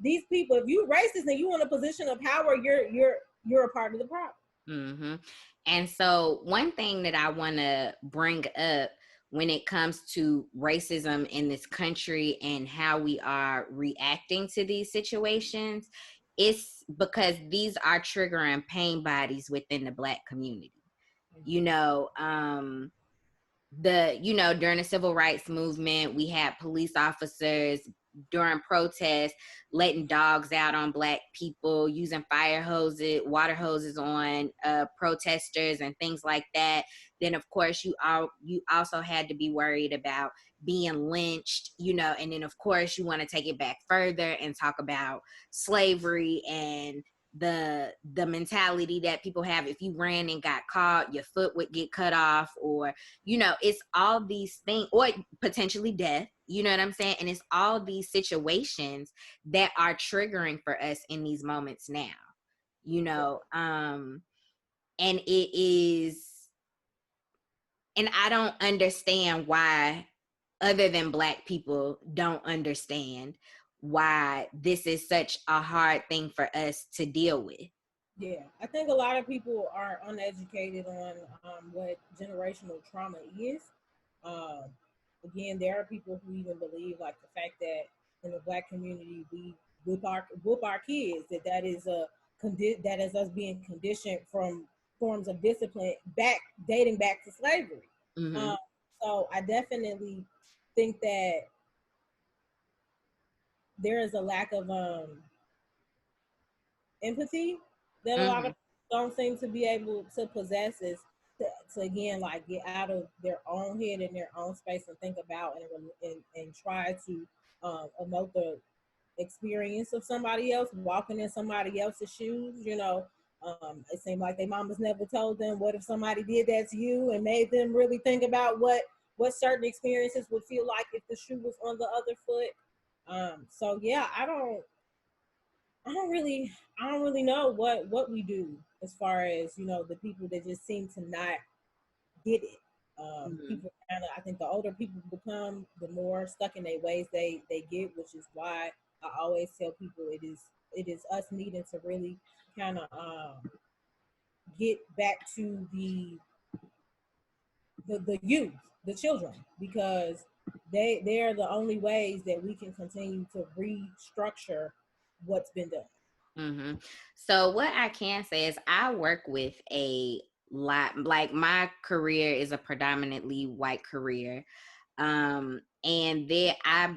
these people, if you racist and you in a position of power, you're a part of the problem. And so one thing that I want to bring up when it comes to racism in this country and how we are reacting to these situations, it's because these are triggering pain bodies within the Black community. You know, during the civil rights movement, we had police officers during protests letting dogs out on Black people, using water hoses on protesters and things like that. Then of course you also had to be worried about being lynched, you know, and then of course you want to take it back further and talk about slavery and the mentality that people have. If you ran and got caught, your foot would get cut off, or, you know, it's all these things, or potentially death. You know what I'm saying? And it's all these situations that are triggering for us in these moments now, you know. And it is, and I don't understand why, other than Black people don't understand why this is such a hard thing for us to deal with. Yeah, I think a lot of people are uneducated on what generational trauma is. Um, Again, there are people who even believe like the fact that in the Black community we whoop our kids, that is us being conditioned from forms of discipline dating back to slavery. Mm-hmm. Um, so I definitely think that there is a lack of empathy that a lot Mm-hmm. of people don't seem to be able to possess, is to again like get out of their own head and their own space and think about and try to emote the experience of somebody else, walking in somebody else's shoes. It seemed like their mamas never told them what if somebody did that to you, and made them really think about what certain experiences would feel like if the shoe was on the other foot. So yeah, I don't really know what we do as far as the people that just seem to not get it. Mm-hmm. People kind of, I think the older people become, the more stuck in their ways they get, which is why I always tell people it is us needing to really kind of get back to the youth, the children, because they're the only ways that we can continue to restructure what's been done. Mm-hmm. So what I can say is I work with a lot, like my career is a predominantly white career. And there I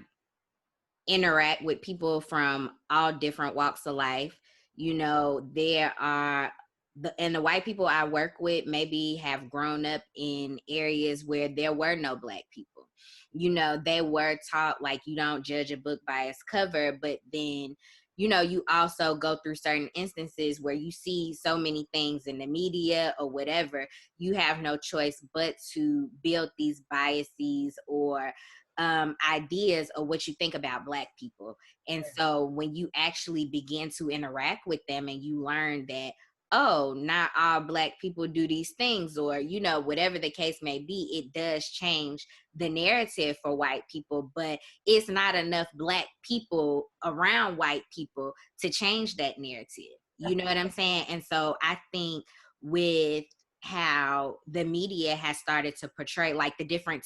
interact with people from all different walks of life. You know, there are the white people I work with maybe have grown up in areas where there were no Black people. You know, they were taught like you don't judge a book by its cover, but then you also go through certain instances where you see so many things in the media or whatever, you have no choice but to build these biases or ideas of what you think about Black people. And so when you actually begin to interact with them and you learn that, oh, not all Black people do these things, or, whatever the case may be, it does change the narrative for white people, but it's not enough Black people around white people to change that narrative. You know what I'm saying? And so I think with how the media has started to portray like the different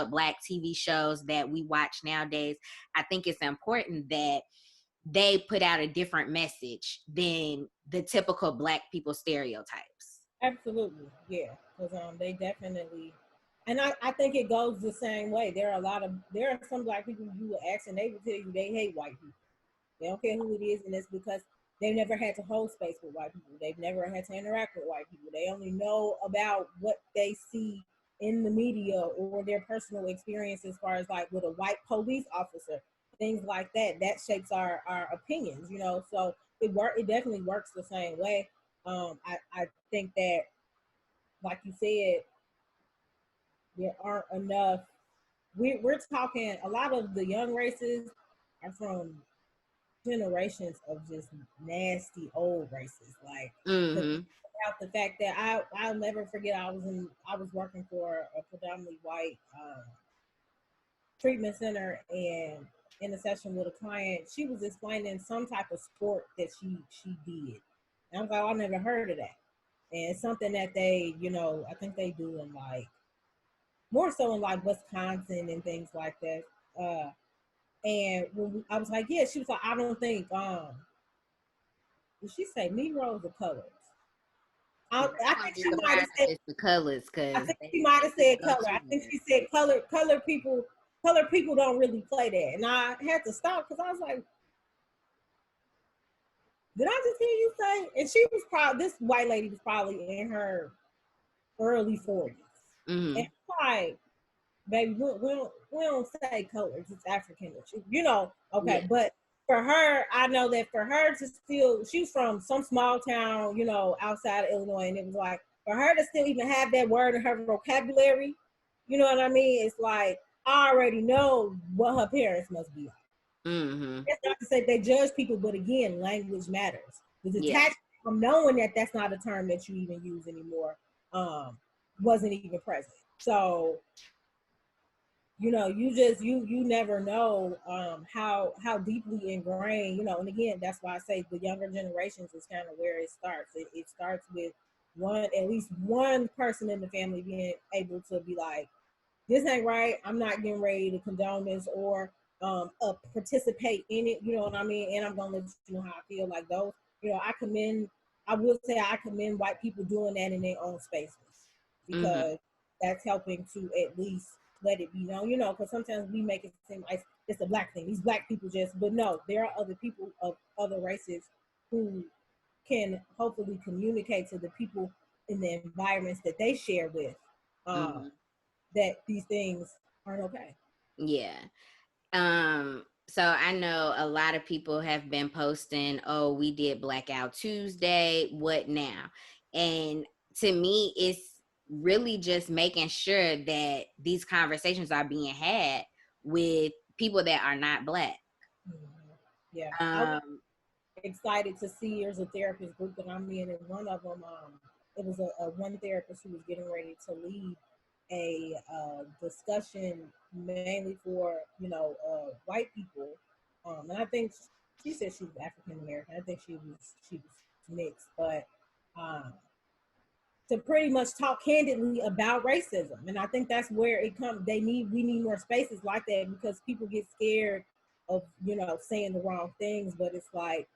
Black TV shows that we watch nowadays, I think it's important that they put out a different message than the typical Black people stereotypes. Absolutely, yeah, because they definitely, and I think it goes the same way. There are some Black people you will ask and they will tell you they hate white people. They don't care who it is, and it's because they've never had to hold space with white people. They've never had to interact with white people. They only know about what they see in the media or their personal experience as far as like with a white police officer, things like that. That shapes our opinions, So it definitely works the same way. I think that, like you said, there aren't enough. We're talking a lot of the young races are from generations of just nasty old races. Like, Mm-hmm. about the fact that I'll never forget, I was working for a predominantly white treatment center, and in a session with a client, she was explaining some type of sport that she did. And I was like, oh, I never heard of that. And it's something that they, I think they do in like more so in like Wisconsin and things like that. And I was like, yeah, she was like, I don't think did she say Negroes or colors? I I'll think be she might have surprised said. if it's the colors, I because think she they might have said go color. I think together. she said color. Color people don't really play that, and I had to stop because I was like, "Did I just hear you say?" And she was probably, this white lady was probably in her early 40s, Mm-hmm. and I'm like, baby, we don't say colors. It's African, Yeah. okay, but for her, I know that for her to still, she's from some small town, outside of Illinois, and it was like for her to still even have that word in her vocabulary, you know what I mean? It's like I already know what her parents must be like. Mm-hmm. That's not to say they judge people, but again, language matters. The Yeah. detachment from knowing that that's not a term that you even use anymore wasn't even present. So you never know how deeply ingrained, and again, that's why I say the younger generations is kind of where it starts. It starts with at least one person in the family being able to be like, this ain't right, I'm not getting ready to condone this or participate in it, you know what I mean, and I'm gonna let you know how I feel. Like those, I will say I commend white people doing that in their own spaces, Mm-hmm. because that's helping to at least let it be known, because sometimes we make it seem like it's a black thing. These black people but no, there are other people of other races who can hopefully communicate to the people in the environments that they share with, Mm-hmm. that these things aren't okay. Yeah. So I know a lot of people have been posting, oh, we did Blackout Tuesday, what now? And to me, it's really just making sure that these conversations are being had with people that are not Black. Mm-hmm. Yeah, I was Um, excited to see there's a therapist group that I'm in, and one of them, it was a one therapist who was getting ready to lead a discussion mainly for white people, and I think she said she was African American. I think she was mixed, but um, to pretty much talk candidly about racism. And I think that's where it comes. We need more spaces like that, because people get scared of, saying the wrong things. But it's like,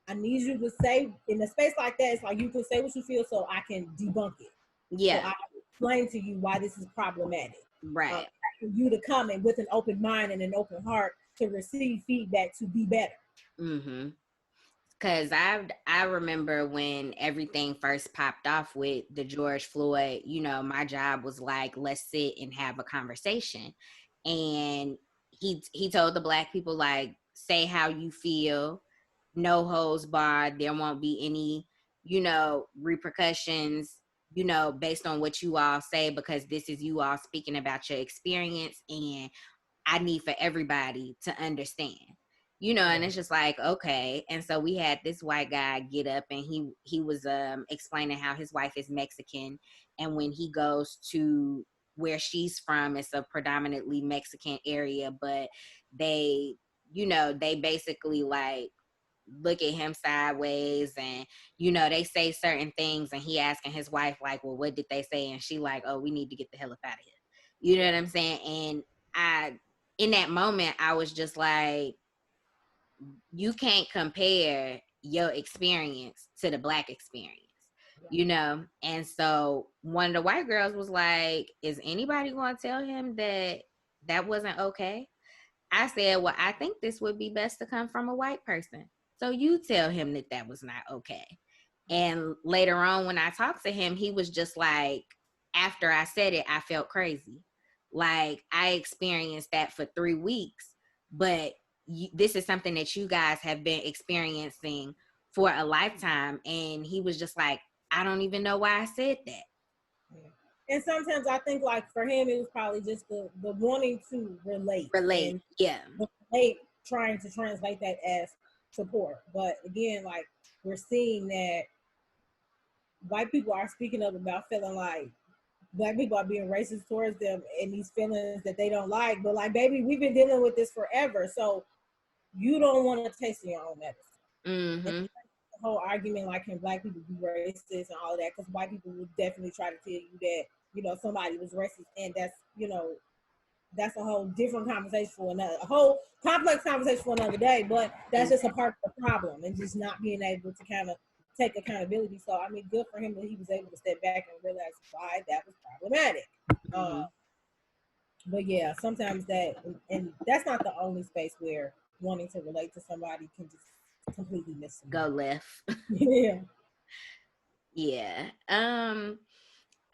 I need you to say in a space like that, it's like you can say what you feel so I can debunk it. So yeah, I can explain to you why this is problematic. right. For you to come in with an open mind and an open heart to receive feedback to be better. Mm-hmm. Cause I remember when everything first popped off with the George Floyd, my job was like, let's sit and have a conversation. And he told the Black people, like, say how you feel, no holds barred, there won't be any, repercussions, based on what you all say, because this is you all speaking about your experience, and I need for everybody to understand, and Yeah. it's just like, okay. And so we had this white guy get up, and he was explaining how his wife is Mexican, and when he goes to where she's from, it's a predominantly Mexican area, but they, they basically like look at him sideways, and they say certain things, and he asking his wife like, well, what did they say? And she like, oh, we need to get the hell up out of here. You know what I'm saying? And I, in that moment, I was just like, you can't compare your experience to the Black experience, And so one of the white girls was like, is anybody going to tell him that that wasn't okay? I said, well, I think this would be best to come from a white person. So you tell him that that was not okay. And later on, when I talked to him, he was just like, after I said it, I felt crazy. Like, I experienced that for 3 weeks, but this is something that you guys have been experiencing for a lifetime. And he was just like, I don't even know why I said that. Yeah. And sometimes I think, like, for him, it was probably just the wanting to relate Relate. and Yeah. relate, trying to translate that as support. But again, like, we're seeing that white people are speaking up about feeling like Black people are being racist towards them and these feelings that they don't like. But like, baby, we've been dealing with this forever. So you don't want to taste your own medicine. And Mm-hmm. the whole argument, like, can Black people be racist and all of that? Because white people would definitely try to tell you that, somebody was racist. And that's a whole different conversation for a whole complex conversation for another day. But that's just a part of the problem, and just not being able to kind of take accountability. So I mean, good for him that he was able to step back and realize why that was problematic. Mm-hmm. But yeah, sometimes and that's not the only space where wanting to relate to somebody can just completely miss the Go mark. left. Yeah. Yeah.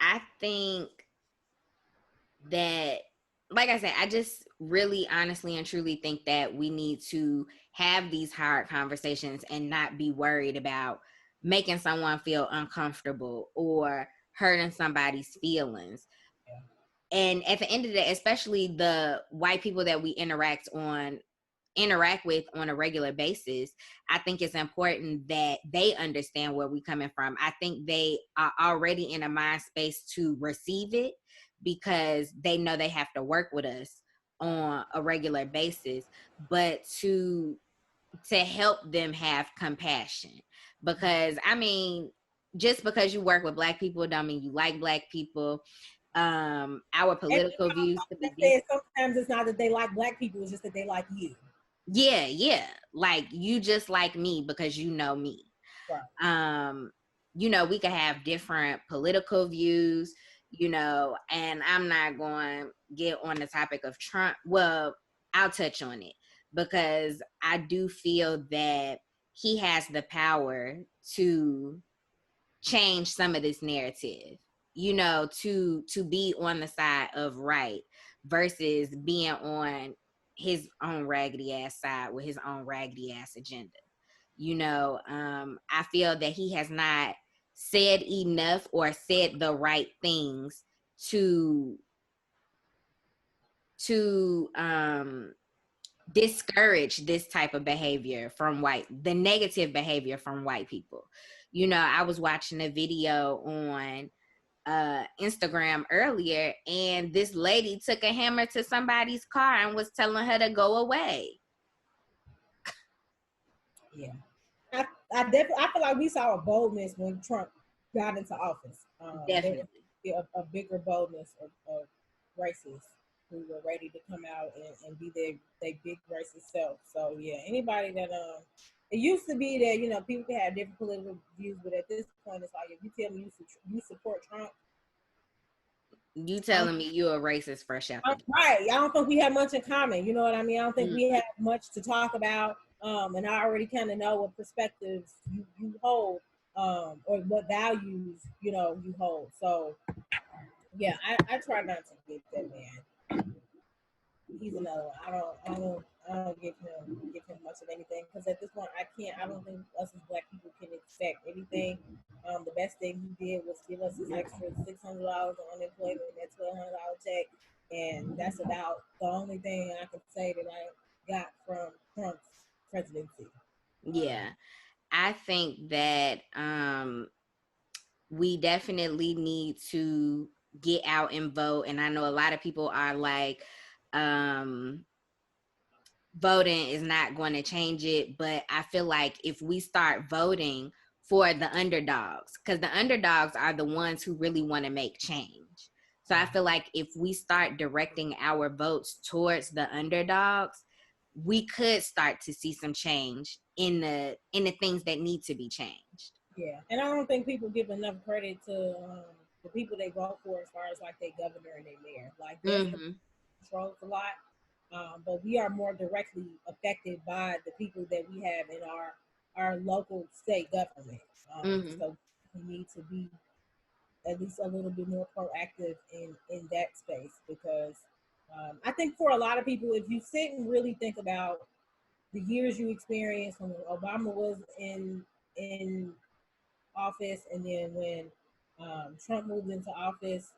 I think that, like I said, I just really honestly and truly think that we need to have these hard conversations and not be worried about making someone feel uncomfortable or hurting somebody's feelings. And at the end of the day, especially the white people that we interact with on a regular basis, I think it's important that they understand where we're coming from. I think they are already in a mind space to receive it because they know they have to work with us on a regular basis, but to help them have compassion. Because I mean, just because you work with Black people don't mean you like Black people. Our political views could be different. Sometimes it's not that they like Black people, it's just that they like you. Yeah. Like, you just like me because you know me. Right. We could have different political views, and I'm not going to get on the topic of Trump. Well, I'll touch on it because I do feel that he has the power to change some of this narrative, to be on the side of right versus being on his own raggedy ass side with his own raggedy ass agenda. I feel that he has not said enough or said the right things to discourage this type of behavior the negative behavior from white people. I was watching a video on Instagram earlier, and this lady took a hammer to somebody's car and was telling her to go away. Yeah. I definitely, I feel like we saw a boldness when Trump got into office. Definitely. There was a bigger boldness of racists who were ready to come out and be their big racist self. So yeah, anybody that it used to be that people can have different political views, but at this point, it's like if you tell me you support Trump, you telling me you're a racist fresh out the door. Right. I don't think we have much in common. You know what I mean? I don't think we have much to talk about. And I already kind of know what perspectives you hold, or what values, you hold. So yeah, I try not to get that man. He's another one. I don't give him much of anything because at this point I don't think us as Black people can expect anything. The best thing he did was give us this extra $600 on unemployment and that $1,200 check, and that's about the only thing I can say that I got from Trump's presidency. Yeah, I think that we definitely need to get out and vote. And I know a lot of people are like, voting is not going to change it. But I feel like if we start voting for the underdogs, because the underdogs are the ones who really want to make change. So I feel like if we start directing our votes towards the underdogs, we could start to see some change in the things that need to be changed. Yeah, and I don't think people give enough credit to the people they vote for as far as like their governor and their mayor. Like that's controls a lot, but we are more directly affected by the people that we have in our local state government. So we need to be at least a little bit more proactive in that space because I think for a lot of people, if you sit and really think about the years you experienced when Obama was in office and then when Trump moved into office,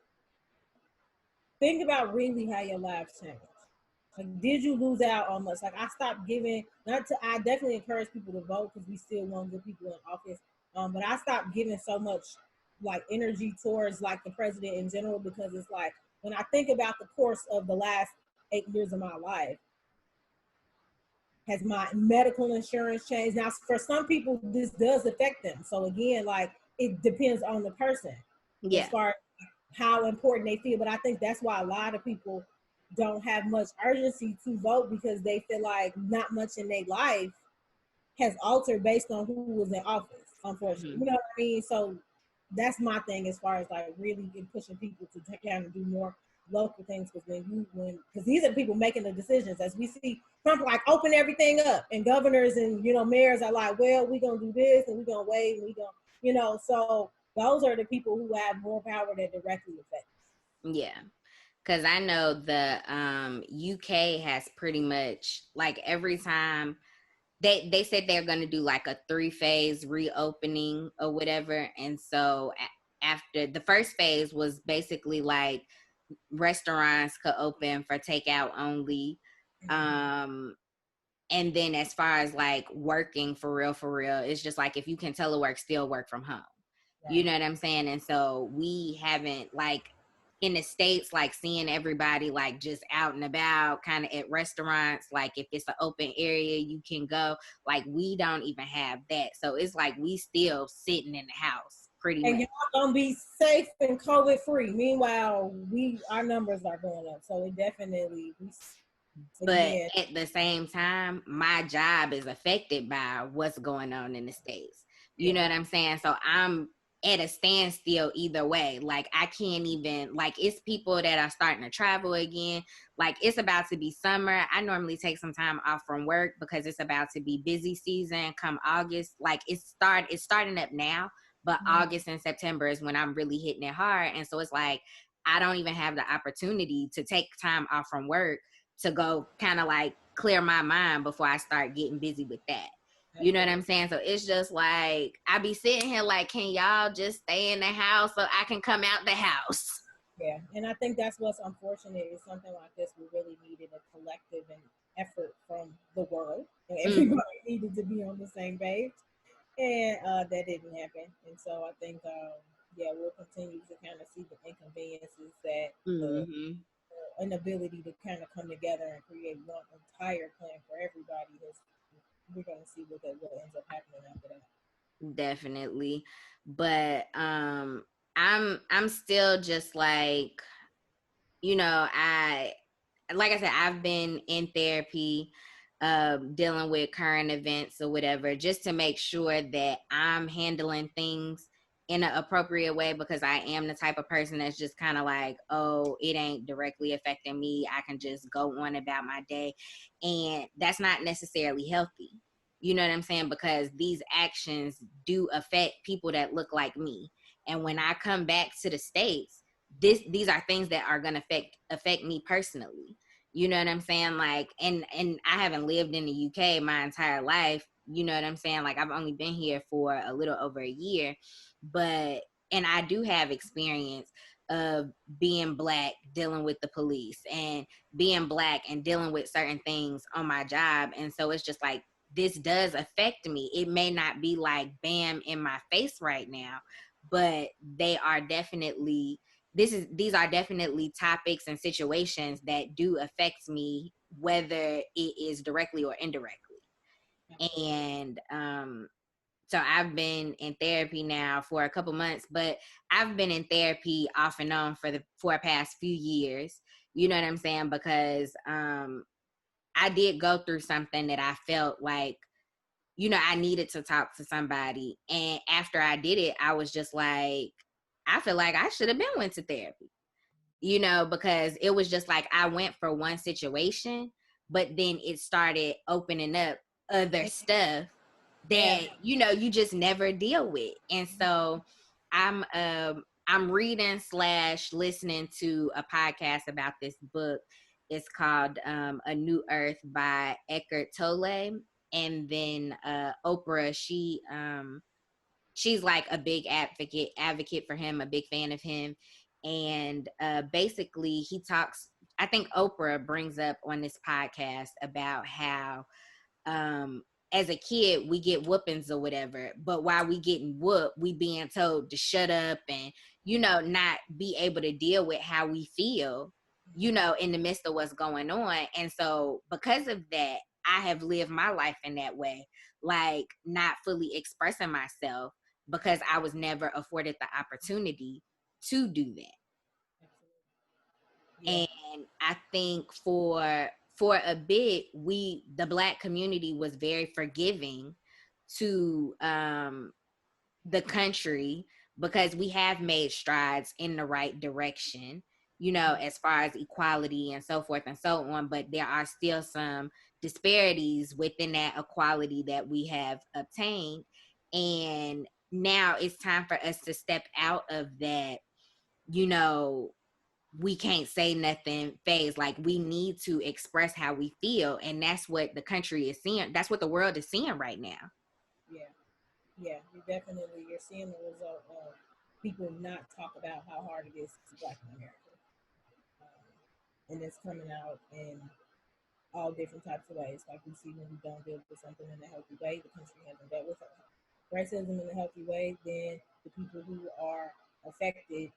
think about really how your lives changed. Like, did you lose out on much? Like, I stopped giving. I definitely encourage people to vote because we still want good people in office. But I stopped giving so much like energy towards like the president in general because it's like when I think about the course of the last 8 years of my life, has my medical insurance changed? Now, for some people, this does affect them. So again, like it depends on the person as far as how important they feel. But I think that's why a lot of people don't have much urgency to vote because they feel like not much in their life has altered based on who was in office, unfortunately. You know what I mean? So that's my thing as far as like really pushing people to kind of do more local things because these are the people making the decisions. As we see Trump like open everything up, and governors and mayors are like, well, we're gonna do this and we're gonna wait and we're gonna so those are the people who have more power that directly affect us. Yeah, because I know the UK has pretty much like every time they said they're going to do like a 3-phase reopening or whatever. And so after the first phase was basically like restaurants could open for takeout only. And then as far as like working for real, it's just like if you can telework, still work from home. Right. You know what I'm saying? And so we haven't like in the States, like seeing everybody like just out and about kind of at restaurants, like if it's an open area you can go, like we don't even have that. So it's like we still sitting in the house pretty and much. y'all gonna be safe and COVID free. Meanwhile, our numbers are going up, so it definitely. But at the same time, my job is affected by what's going on in the States. You know what I'm saying? So I'm at a standstill either way. Like I can't even, like it's people that are starting to travel again. Like it's about to be summer. I normally take some time off from work because it's about to be busy season come August. Like it's starting up now, but August and September is when I'm really hitting it hard. And so it's like I don't even have the opportunity to take time off from work to go kind of like clear my mind before I start getting busy with that. You know what I'm saying? So it's just like I be sitting here like, can y'all just stay in the house so I can come out the house? Yeah, and I think that's what's unfortunate is something like this. We really needed a collective and effort from the world, and everybody needed to be on the same page, and that didn't happen. And so I think, yeah, we'll continue to kind of see the inconveniences that the inability to kind of come together and create one entire plan for everybody is. We're going to see what ends up happening after that. Definitely, but I'm still just like, you know, like I said, I've been in therapy, dealing with current events or whatever, just to make sure that I'm handling things in an appropriate way, because I am the type of person that's just kind of like, oh, it ain't directly affecting me. I can just go on about my day. And that's not necessarily healthy. You know what I'm saying? Because these actions do affect people that look like me. And when I come back to the States, these are things that are gonna affect me personally. You know what I'm saying? Like, and I haven't lived in the UK my entire life. You know what I'm saying? Like, I've only been here for a little over a year, but and I do have experience of being Black, dealing with the police, and being Black and dealing with certain things on my job. And so it's just like this does affect me. It may not be like bam in my face right now, but they are definitely these are definitely topics and situations that do affect me, whether it is directly or indirectly. And so I've been in therapy now for a couple months, but I've been in therapy off and on for the past few years. You know what I'm saying? Because I did go through something that I felt like, you know, I needed to talk to somebody. And after I did it, I was just like, I feel like I should have been went to therapy, you know, because it was just like I went for one situation, but then it started opening up other stuff that, you know, you just never deal with. And so I'm reading slash listening to a podcast about this book. It's called A New Earth by Eckhart Tolle. And then Oprah, she's like a big advocate for him, a big fan of him. And basically he talks, I think Oprah brings up on this podcast about how as a kid we get whoopings or whatever, but while we getting whooped, we being told to shut up and, you know, not be able to deal with how we feel, you know, in the midst of what's going on. And so because of that, I have lived my life in that way, like not fully expressing myself because I was never afforded the opportunity to do that. Yeah. And I think for a bit, the Black community was very forgiving to the country, because we have made strides in the right direction, you know, as far as equality and so forth and so on. But there are still some disparities within that equality that we have obtained. And now it's time for us to step out of that, you know, we can't say nothing phase. Like we need to express how we feel. And that's what the country is seeing. That's what the world is seeing right now. Yeah, you're seeing the result of people not talk about how hard it is to Black in America. and it's coming out in all different types of ways. Like we see when we don't deal with something in a healthy way, the country hasn't dealt with racism in a healthy way, then the people who are affected,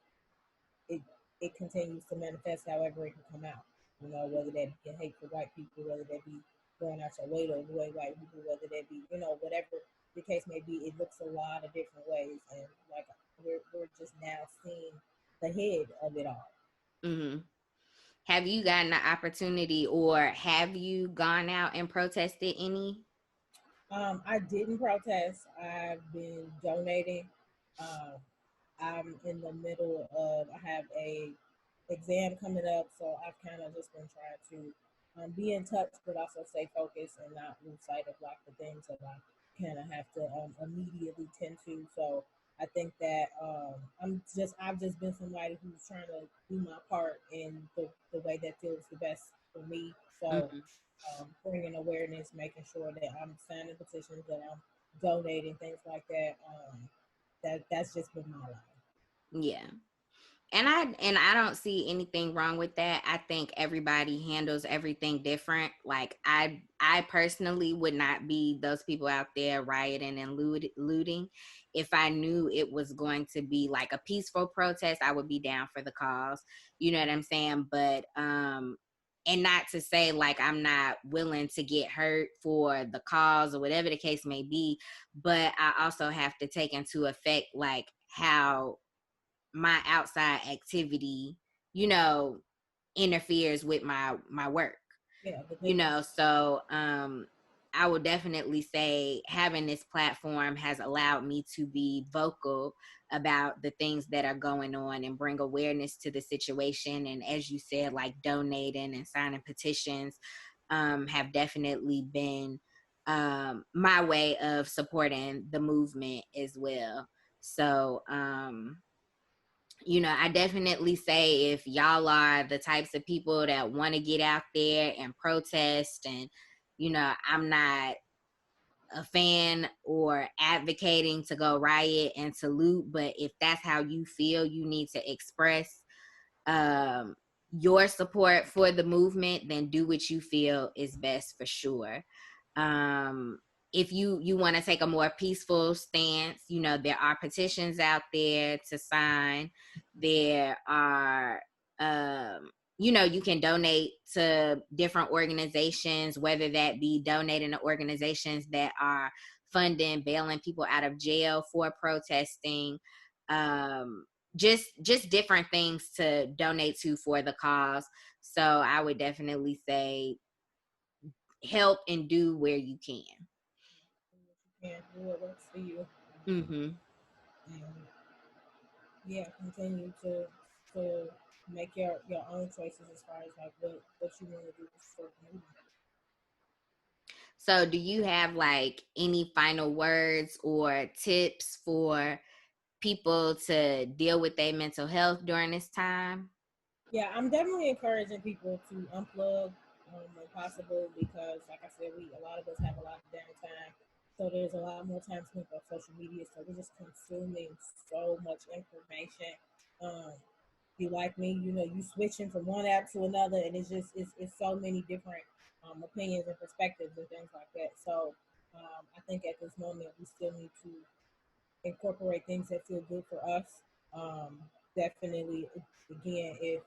it it continues to manifest however it can come out. You know, whether that be a hate for white people, whether that be going out your way to avoid white people, whether that be, whatever the case may be, it looks a lot of different ways. And like we're just now seeing the head of it all. Mm-hmm. Have you gotten the opportunity, or have you gone out and protested any? I didn't protest. I've been donating. Um, I'm in the middle of. I have a exam coming up, so I've kind of just been trying to be in touch, but also stay focused and not lose sight of like the things that I kind of have to immediately tend to. So I think that I've just been somebody who's trying to do my part in the way that feels the best for me. So Mm-hmm. bringing awareness, making sure that I'm signing petitions, that I'm donating things like that. That's just been my life. Yeah. And I don't see anything wrong with that. I think everybody handles everything different. Like I personally would not be those people out there rioting and looting. If I knew it was going to be like a peaceful protest, I would be down for the cause. You know what I'm saying? But and not to say like I'm not willing to get hurt for the cause or whatever the case may be, but I also have to take into effect like how my outside activity, you know, interferes with my work. Yeah, the You know, business. so I would definitely say having this platform has allowed me to be vocal about the things that are going on and bring awareness to the situation. And as you said, like donating and signing petitions have definitely been my way of supporting the movement as well. So I definitely say if y'all are the types of people that want to get out there and protest, and I'm not a fan or advocating to go riot and to loot, but if that's how you feel, you need to express um, your support for the movement, then do what you feel is best for sure. Um, if you want to take a more peaceful stance, there are petitions out there to sign. There are, you can donate to different organizations, whether that be donating to organizations that are funding bailing people out of jail for protesting. Just different things to donate to for the cause. So I would definitely say help and do where you can. Do what you can, do what works for you. Mm-hmm. And yeah, continue to make your own choices as far as like what you want to do to support the movement. So do you have like any final words or tips for people to deal with their mental health during this time? Yeah, I'm definitely encouraging people to unplug when possible because, like I said, we a lot of us have a lot of downtime, so there's a lot more time spent on social media. So we're just consuming so much information. Um, if you like me, you switching from one app to another, and it's so many different opinions and perspectives and things like that. So I think at this moment we still need to incorporate things that feel good for us. Um, Definitely, again, if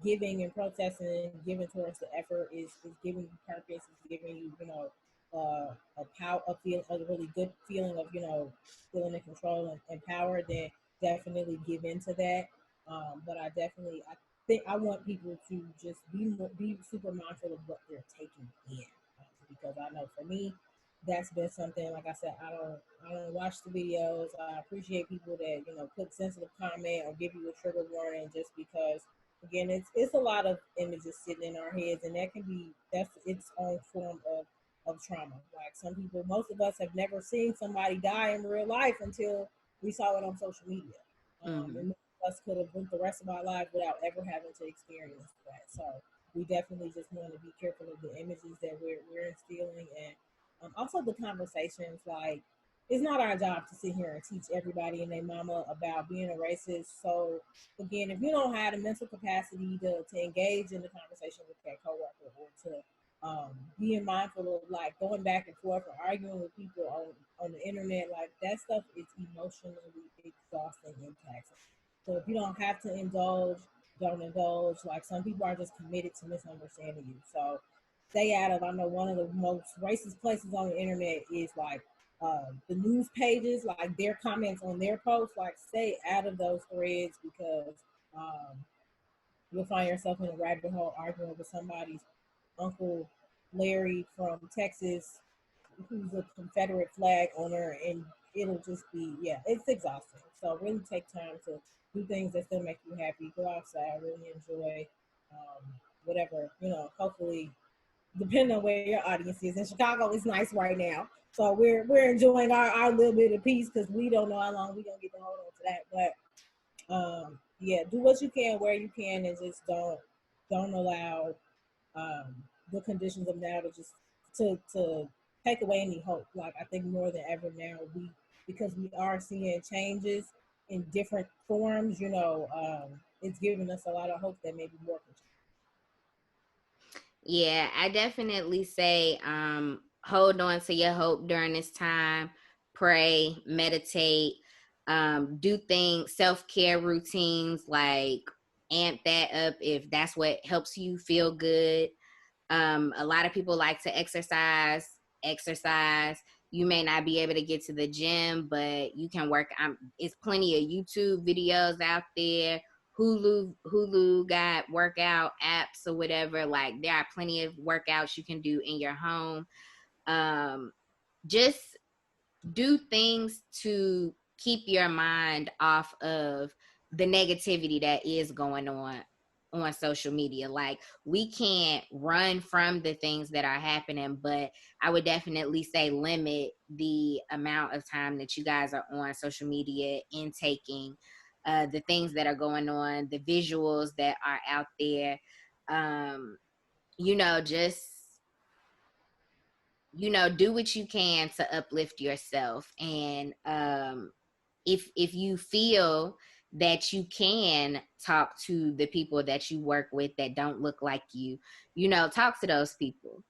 giving and protesting and giving towards the effort is giving you purpose, is giving you a really good feeling of feeling in control and power, then definitely give into that. But I think I want people to just be super mindful of what they're taking in, because I know for me that's been something. Like I said, I don't watch the videos. I appreciate people that put sensitive comment or give you a trigger warning just because again it's a lot of images sitting in our heads, and that's its own form of trauma. Like some people, most of us have never seen somebody die in real life until we saw it on social media. Mm-hmm. And most of us could have went the rest of our lives without ever having to experience that. So we definitely just want to be careful of the images that we're instilling, and also the conversations. Like it's not our job to sit here and teach everybody and their mama about being a racist. So again, if you don't have the mental capacity to engage in the conversation with that coworker or to being mindful of like going back and forth or arguing with people on the internet, like that stuff is emotionally exhausting and taxing. So if you don't have to indulge, don't indulge. Like some people are just committed to misunderstanding you. So stay out of. I know one of the most racist places on the internet is like the news pages, like their comments on their posts. Like stay out of those threads because um, you'll find yourself in a rabbit hole arguing with somebody's uncle Larry from Texas, who's a Confederate flag owner, and it'll just be it's exhausting. So really take time to do things that still make you happy. Go outside, really enjoy whatever Hopefully, depending on where your audience is. In Chicago, it's nice right now, so we're enjoying our little bit of peace because we don't know how long we're gonna get to hold on to that. But yeah, do what you can where you can, and just don't allow um, the conditions of now to just to take away any hope. Like I think more than ever now, because we are seeing changes in different forms. It's giving us a lot of hope that maybe more can change. Yeah, I definitely say hold on to your hope during this time. Pray, meditate, do things, self-care routines, like amp that up if that's what helps you feel good. A lot of people like to exercise. You may not be able to get to the gym, but you can work. It's plenty of YouTube videos out there. Hulu got workout apps or whatever. Like there are plenty of workouts you can do in your home. Um, just do things to keep your mind off of the negativity that is going on social media. Like we can't run from the things that are happening, but I would definitely say limit the amount of time that you guys are on social media, intaking the things that are going on, the visuals that are out there. Just do what you can to uplift yourself. And if you feel that you can talk to the people that you work with that don't look like you, talk to those people.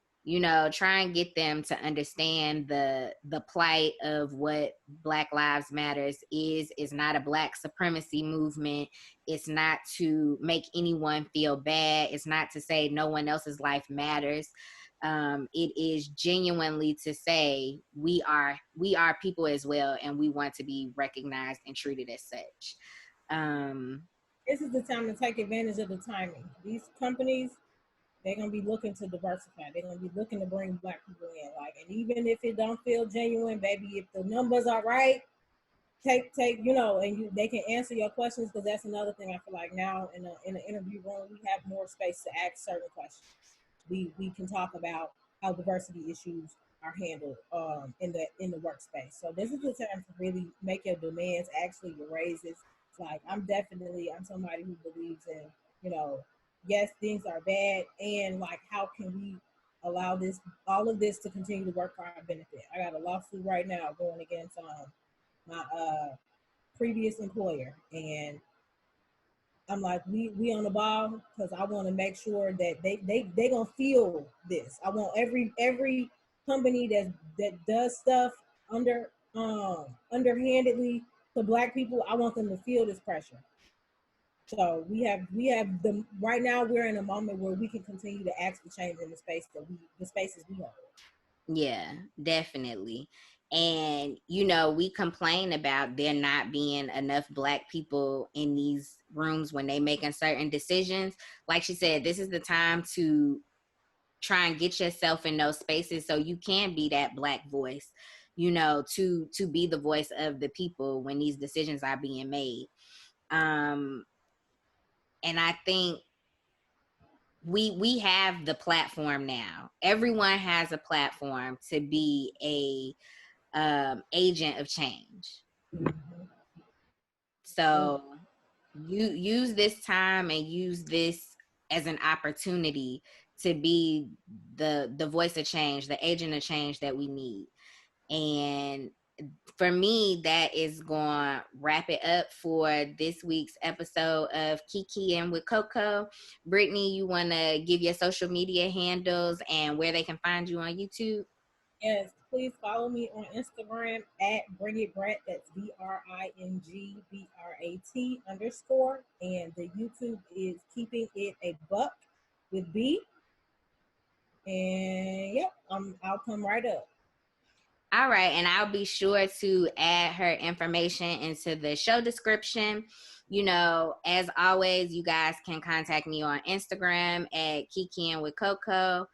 Try and get them to understand the plight of what Black Lives Matters is not a black supremacy movement. It's not to make anyone feel bad. It's not to say no one else's life matters. It is genuinely to say we are people as well, and we want to be recognized and treated as such. This is the time to take advantage of the timing. These companies, they're gonna be looking to diversify. They're gonna be looking to bring black people in. Like, and even if it don't feel genuine, baby, if the numbers are right, take they can answer your questions, because that's another thing I feel like now in an interview room we have more space to ask certain questions. We can talk about how diversity issues are handled in the workspace. So this is the time to really make your demands, actually your raises. Like I'm somebody who believes in, you know, yes, things are bad, and like how can we allow all of this to continue to work for our benefit. I got a lawsuit right now going against my previous employer, and I'm like, we on the ball, because I want to make sure that they gonna feel this. I want every company that does stuff underhandedly to black people. I want them to feel this pressure. So we have the right now we're in a moment where we can continue to ask for change in the spaces we hold. Yeah, definitely. And we complain about there not being enough black people in these rooms when they making certain decisions. Like she said, this is the time to try and get yourself in those spaces so you can be that black voice, to be the voice of the people when these decisions are being made. And I think we have the platform now. Everyone has a platform to be a agent of change. Mm-hmm. So you use this time and use this as an opportunity to be the voice of change, the agent of change that we need. And for me, that is going to wrap it up for this week's episode of Kikiing with Coco. Brittany, you want to give your social media handles and where they can find you on YouTube? Yes, please follow me on Instagram at Bring It Brat. That's BRINGBRAT_. And the YouTube is Keeping It a Buck with B. And yep, I'll come right up. All right, and I'll be sure to add her information into the show description. You know, as always, you guys can contact me on Instagram at Kikiing with Coco.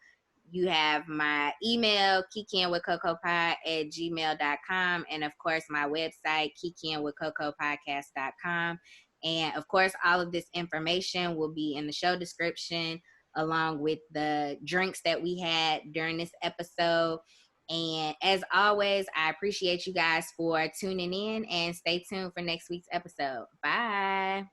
You have my email, kikiingwithcocopod@gmail.com. And of course, my website, kikiingwithcocopodcast.com. And of course, all of this information will be in the show description, along with the drinks that we had during this episode. And as always, I appreciate you guys for tuning in, and stay tuned for next week's episode. Bye.